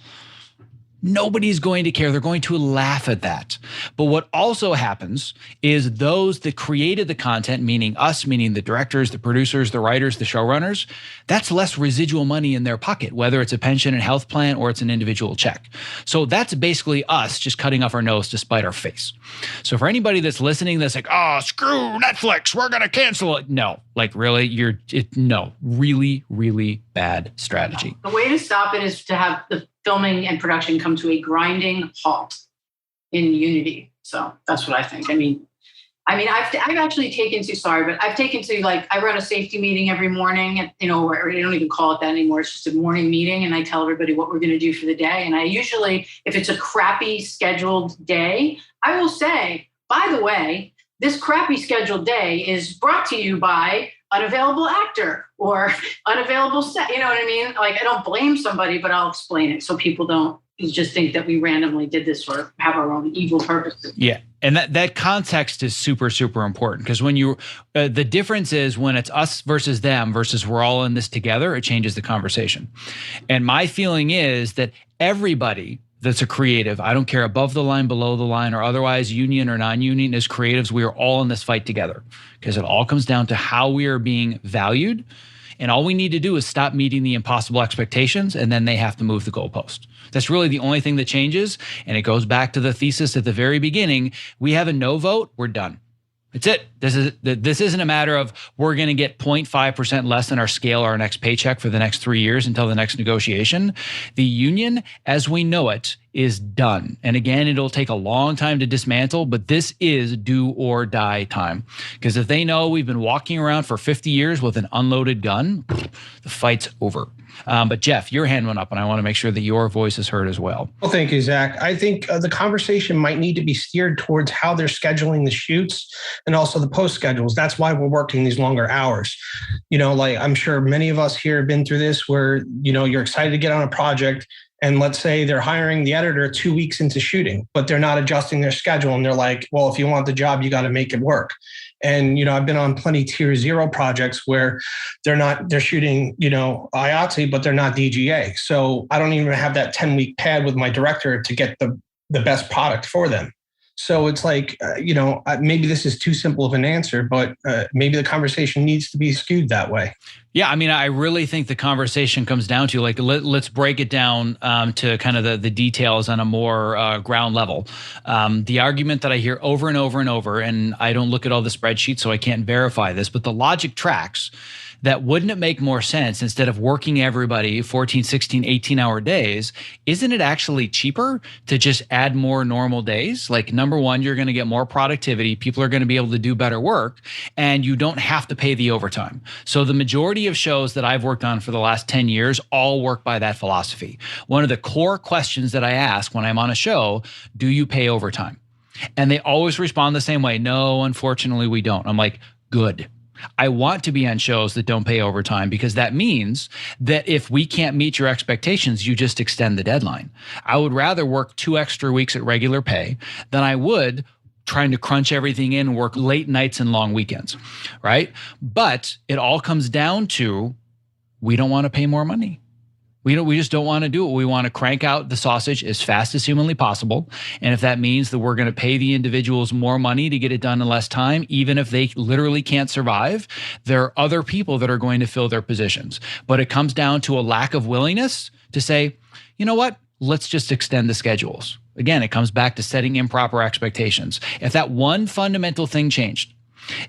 Nobody's going to care. They're going to laugh at that. But what also happens is those that created the content, meaning us, meaning the directors, the producers, the writers, the showrunners, that's less residual money in their pocket, whether it's a pension and health plan or it's an individual check. So that's basically us just cutting off our nose to spite our face. So for anybody that's listening, that's like, oh, screw Netflix, we're going to cancel it. No, like really, no, really, really bad strategy. The way to stop it is to have the filming and production come to a grinding halt in unity. So that's what I think. I mean, I've actually taken to, I've taken to, like, I run a safety meeting every morning, and, you know, I don't even call it that anymore. It's just a morning meeting, and I tell everybody what we're going to do for the day. And I usually, if it's a crappy scheduled day, I will say, by the way, this crappy scheduled day is brought to you by unavailable actor or unavailable set. You know what I mean? Like, I don't blame somebody, but I'll explain it so people don't just think that we randomly did this or have our own evil purposes. Yeah. And that context is super, super important, because when you, the difference is when it's us versus them versus we're all in this together, it changes the conversation. And my feeling is that everybody that's a creative, I don't care above the line, below the line, or otherwise union or non-union, as creatives, we are all in this fight together, because it all comes down to how we are being valued. And all we need to do is stop meeting the impossible expectations, and then they have to move the goalpost. That's really the only thing that changes. And it goes back to the thesis at the very beginning. We have a no vote, we're done. That's it. This isn't a matter of we're going to get 0.5% less than our scale or our next paycheck for the next 3 years until the next negotiation. The union, as we know it, is done. And again, it'll take a long time to dismantle, but this is do or die time. Because if they know we've been walking around for 50 years with an unloaded gun, the fight's over. But Jeff, your hand went up, and I want to make sure that your voice is heard as well. Well, thank you, Zach. I think the conversation might need to be steered towards how they're scheduling the shoots and also the post schedules. That's why we're working these longer hours. You know, like, I'm sure many of us here have been through this where, you know, you're excited to get on a project, and let's say they're hiring the editor 2 weeks into shooting, but they're not adjusting their schedule. And they're like, well, if you want the job, you got to make it work. And, you know, I've been on plenty tier 0 projects where they're shooting, you know, IATSE, but they're not DGA. So I don't even have that 10-week pad with my director to get the best product for them. So it's like, you know, maybe this is too simple of an answer, but maybe the conversation needs to be skewed that way. Yeah, I mean, I really think the conversation comes down to, like, let's break it down to kind of the details on a more ground level. The argument that I hear over and over and over, and I don't look at all the spreadsheets, so I can't verify this, but the logic tracks that wouldn't it make more sense, instead of working everybody 14, 16, 18-hour days, isn't it actually cheaper to just add more normal days? Like, number one, you're going to get more productivity. People are going to be able to do better work, and you don't have to pay the overtime. So the majority of shows that I've worked on for the last 10 years all work by that philosophy. One of the core questions that I ask when I'm on a show, do you pay overtime? And they always respond the same way. No, unfortunately, we don't. I'm like, good. I want to be on shows that don't pay overtime, because that means that if we can't meet your expectations, you just extend the deadline. I would rather work 2 extra weeks at regular pay than I would trying to crunch everything in and work late nights and long weekends, right? But it all comes down to, we don't want to pay more money. We just don't want to do it. We want to crank out the sausage as fast as humanly possible. And if that means that we're going to pay the individuals more money to get it done in less time, even if they literally can't survive, there are other people that are going to fill their positions. But it comes down to a lack of willingness to say, you know what, let's just extend the schedules. Again, it comes back to setting improper expectations. If that one fundamental thing changed,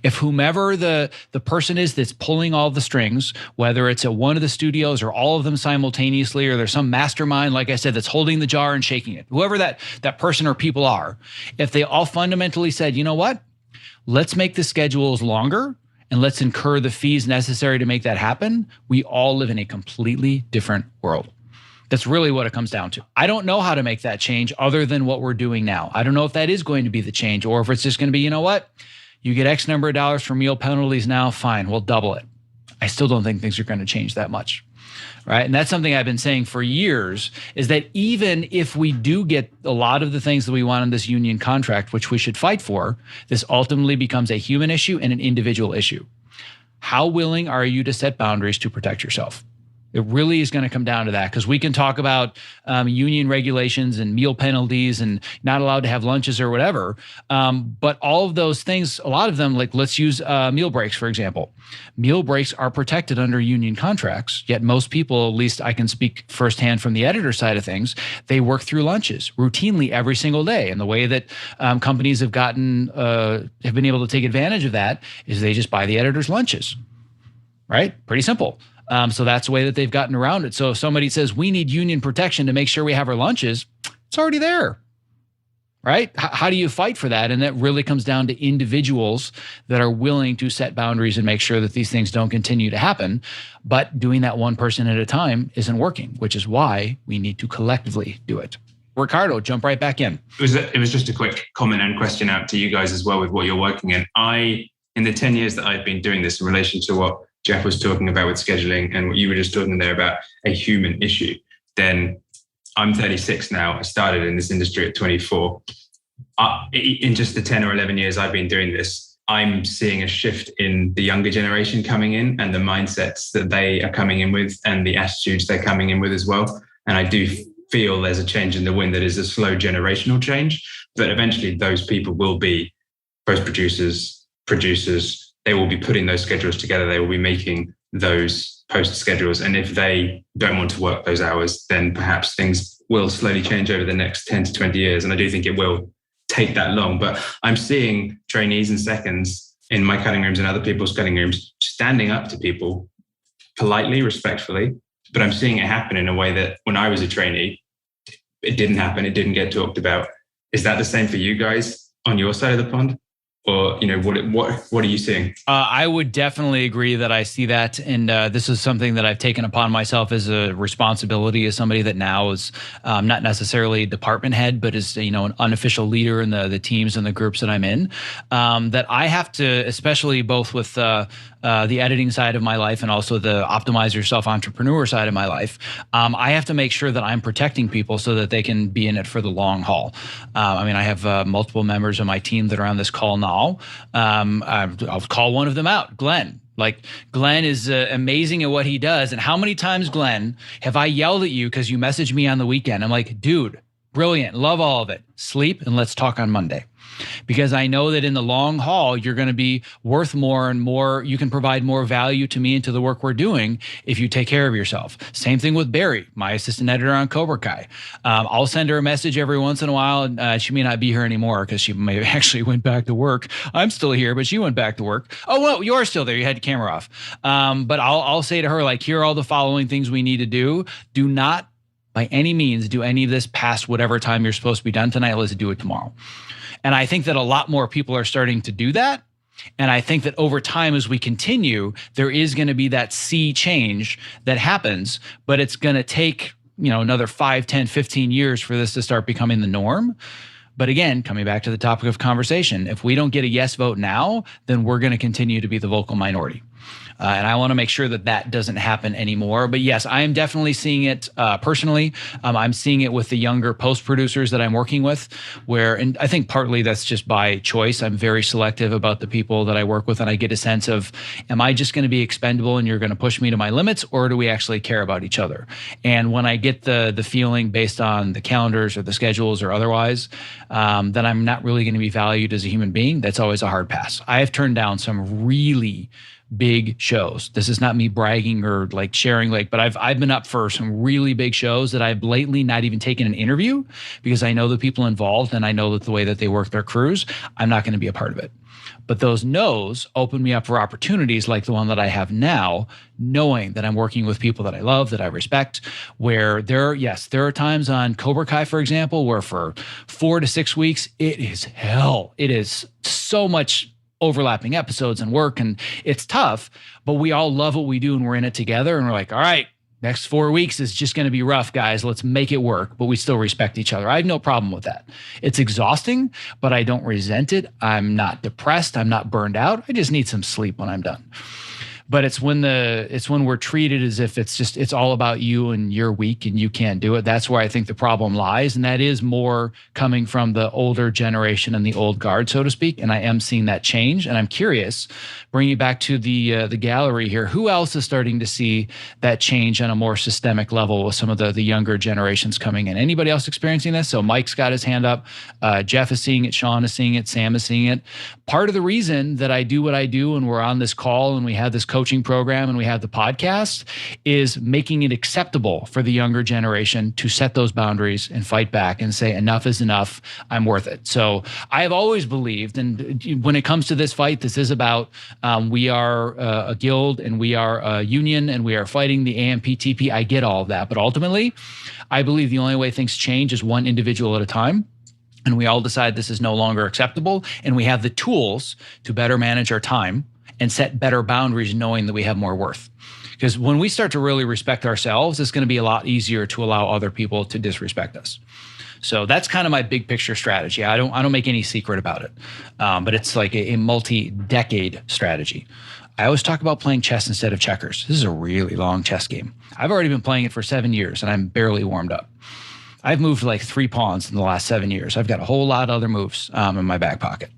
if whomever the person is that's pulling all the strings, whether it's at one of the studios or all of them simultaneously, or there's some mastermind, like I said, that's holding the jar and shaking it, whoever that person or people are, if they all fundamentally said, you know what, let's make the schedules longer and let's incur the fees necessary to make that happen, we all live in a completely different world. That's really what it comes down to. I don't know how to make that change other than what we're doing now. I don't know if that is going to be the change, or if it's just going to be, you know what, you get X number of dollars for meal penalties now, fine, we'll double it. I still don't think things are going to change that much, right? And that's something I've been saying for years, is that even if we do get a lot of the things that we want in this union contract, which we should fight for, this ultimately becomes a human issue and an individual issue. How willing are you to set boundaries to protect yourself? It really is going to come down to that, because we can talk about union regulations and meal penalties and not allowed to have lunches or whatever. But all of those things, a lot of them, like let's use meal breaks, for example. Meal breaks are protected under union contracts, yet most people, at least I can speak firsthand from the editor side of things, they work through lunches routinely every single day. And the way that companies have been able to take advantage of that is they just buy the editors lunches, right? Pretty simple. So that's the way that they've gotten around it. So if somebody says we need union protection to make sure we have our lunches, it's already there, right? How do you fight for that? And that really comes down to individuals that are willing to set boundaries and make sure that these things don't continue to happen. But doing that one person at a time isn't working, which is why we need to collectively do it. Ricardo, jump right back in. It was just a quick comment and question out to you guys as well with what you're working in. In the 10 years that I've been doing this in relation to what Jeff was talking about with scheduling and what you were just talking there about a human issue, then I'm 36 now. I started in this industry at 24. In just the 10 or 11 years I've been doing this, I'm seeing a shift in the younger generation coming in and the mindsets that they are coming in with and the attitudes they're coming in with as well. And I do feel there's a change in the wind that is a slow generational change, but eventually those people will be post-producers, producers. They will be putting those schedules together. They will be making those post schedules. And if they don't want to work those hours, then perhaps things will slowly change over the next 10 to 20 years. And I do think it will take that long. But I'm seeing trainees and seconds in my cutting rooms and other people's cutting rooms standing up to people politely, respectfully. But I'm seeing it happen in a way that when I was a trainee, it didn't happen. It didn't get talked about. Is that the same for you guys on your side of the pond? Or, what are you seeing? I would definitely agree that I see that. And this is something that I've taken upon myself as a responsibility as somebody that now is not necessarily department head, but is, an unofficial leader in the teams and the groups that I'm in, that I have to, especially both with the editing side of my life and also the optimize yourself entrepreneur side of my life, I have to make sure that I'm protecting people so that they can be in it for the long haul. I have multiple members of my team that are on this call now. I'll call one of them out, Glenn. Like, Glenn is amazing at what he does. And how many times, Glenn, have I yelled at you because you messaged me on the weekend? I'm like, dude, brilliant, love all of it. Sleep and let's talk on Monday. Because I know that in the long haul, you're going to be worth more and more. You can provide more value to me and to the work we're doing if you take care of yourself. Same thing with Barry, my assistant editor on Cobra Kai. I'll send her a message every once in a while. She may not be here anymore because she may actually went back to work. I'm still here, but she went back to work. Oh, well, you are still there. You had your camera off. But I'll say to her, like, here are all the following things we need to do. Do not by any means do any of this past whatever time you're supposed to be done tonight. Let's do it tomorrow. And I think that a lot more people are starting to do that. And I think that over time, as we continue, there is going to be that sea change that happens, but it's going to take, another 5, 10, 15 years for this to start becoming the norm. But again, coming back to the topic of conversation, if we don't get a yes vote now, then we're going to continue to be the vocal minority. And I want to make sure that that doesn't happen anymore. But yes, I am definitely seeing it personally. I'm seeing it with the younger post producers that I'm working with, and I think partly that's just by choice. I'm very selective about the people that I work with, and I get a sense of, am I just going to be expendable and you're going to push me to my limits, or do we actually care about each other? And when I get the feeling based on the calendars or the schedules or otherwise, that I'm not really going to be valued as a human being, that's always a hard pass. I have turned down some really big shows. This is not me bragging or like sharing, but I've been up for some really big shows that I've lately not even taken an interview because I know the people involved and I know that the way that they work their crews, I'm not going to be a part of it. But those no's open me up for opportunities like the one that I have now, knowing that I'm working with people that I love, that I respect, where there are times on Cobra Kai, for example, where for 4 to 6 weeks, it is hell. It is so much overlapping episodes and work, and it's tough, but we all love what we do and we're in it together, and we're like, all right, next 4 weeks is just going to be rough, guys. Let's make it work, but we still respect each other. I have no problem with that. It's exhausting, but I don't resent it. I'm not depressed. I'm not burned out. I just need some sleep when I'm done. But it's when we're treated as if it's all about you and you're weak and you can't do it. That's where I think the problem lies. And that is more coming from the older generation and the old guard, so to speak. And I am seeing that change. And I'm curious, bringing it back to the gallery here, who else is starting to see that change on a more systemic level with some of the younger generations coming in? Anybody else experiencing this? So Mike's got his hand up. Jeff is seeing it. Sean is seeing it. Sam is seeing it. Part of the reason that I do what I do and we're on this call and we have this coaching program and we have the podcast is making it acceptable for the younger generation to set those boundaries and fight back and say, enough is enough. I'm worth it. So I have always believed, and when it comes to this fight, this is about we are a guild and we are a union and we are fighting the AMPTP. I get all of that. But ultimately, I believe the only way things change is one individual at a time. And we all decide this is no longer acceptable. And we have the tools to better manage our time and set better boundaries, knowing that we have more worth. Because when we start to really respect ourselves, it's going to be a lot easier to allow other people to disrespect us. So that's kind of my big picture strategy. I don't make any secret about it, but it's like a multi-decade strategy. I always talk about playing chess instead of checkers. This is a really long chess game. I've already been playing it for 7 years and I'm barely warmed up. I've moved like 3 pawns in the last 7 years. I've got a whole lot of other moves in my back pocket.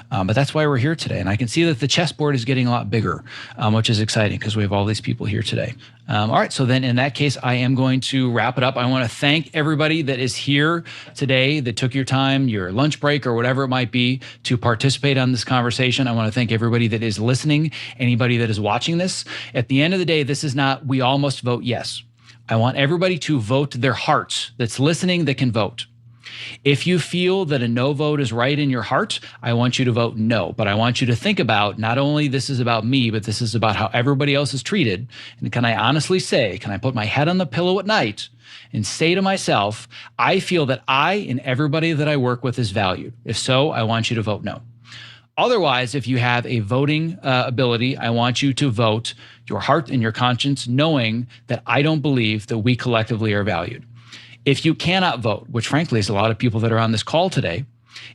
But that's why we're here today. And I can see that the chessboard is getting a lot bigger, which is exciting because we have all these people here today. All right. So then in that case, I am going to wrap it up. I want to thank everybody that is here today that took your time, your lunch break or whatever it might be to participate on this conversation. I want to thank everybody that is listening, anybody that is watching this. At the end of the day, this is not, we all must vote yes. I want everybody to vote their hearts that's listening that can vote. If you feel that a no vote is right in your heart, I want you to vote no. But I want you to think about not only this is about me, but this is about how everybody else is treated. And can I honestly say, can I put my head on the pillow at night and say to myself, I feel that I and everybody that I work with is valued? If so, I want you to vote no. Otherwise, if you have a voting ability, I want you to vote your heart and your conscience, knowing that I don't believe that we collectively are valued. If you cannot vote, which frankly is a lot of people that are on this call today,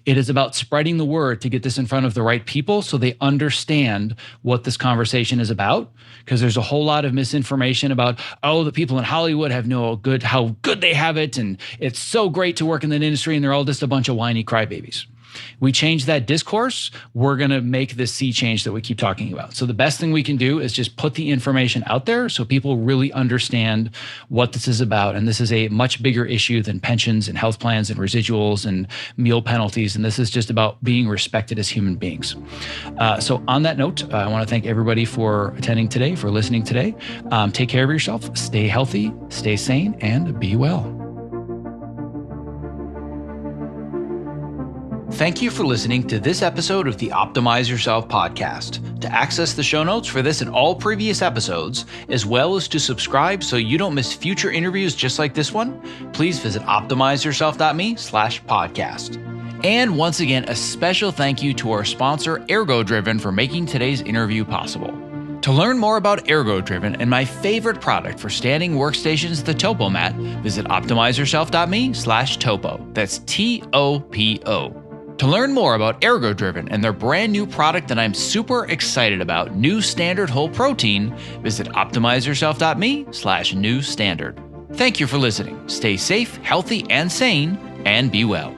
it is about spreading the word to get this in front of the right people so they understand what this conversation is about. Because there's a whole lot of misinformation about, oh, the people in Hollywood have how good they have it. And it's so great to work in that industry. And they're all just a bunch of whiny crybabies. We change that discourse, we're going to make this sea change that we keep talking about. So the best thing we can do is just put the information out there so people really understand what this is about. And this is a much bigger issue than pensions and health plans and residuals and meal penalties. And this is just about being respected as human beings. So on that note, I want to thank everybody for attending today, for listening today. Take care of yourself, stay healthy, stay sane, and be well. Thank you for listening to this episode of the Optimize Yourself podcast. To access the show notes for this and all previous episodes, as well as to subscribe so you don't miss future interviews just like this one, please visit optimizeyourself.me/podcast. And once again, a special thank you to our sponsor, ErgoDriven, for making today's interview possible. To learn more about ErgoDriven and my favorite product for standing workstations, the Topo Mat, visit optimizeyourself.me/topo. That's TOPO. To learn more about ErgoDriven and their brand new product that I'm super excited about, New Standard Whole Protein, visit optimizeyourself.me/new standard. Thank you for listening. Stay safe, healthy, and sane, and be well.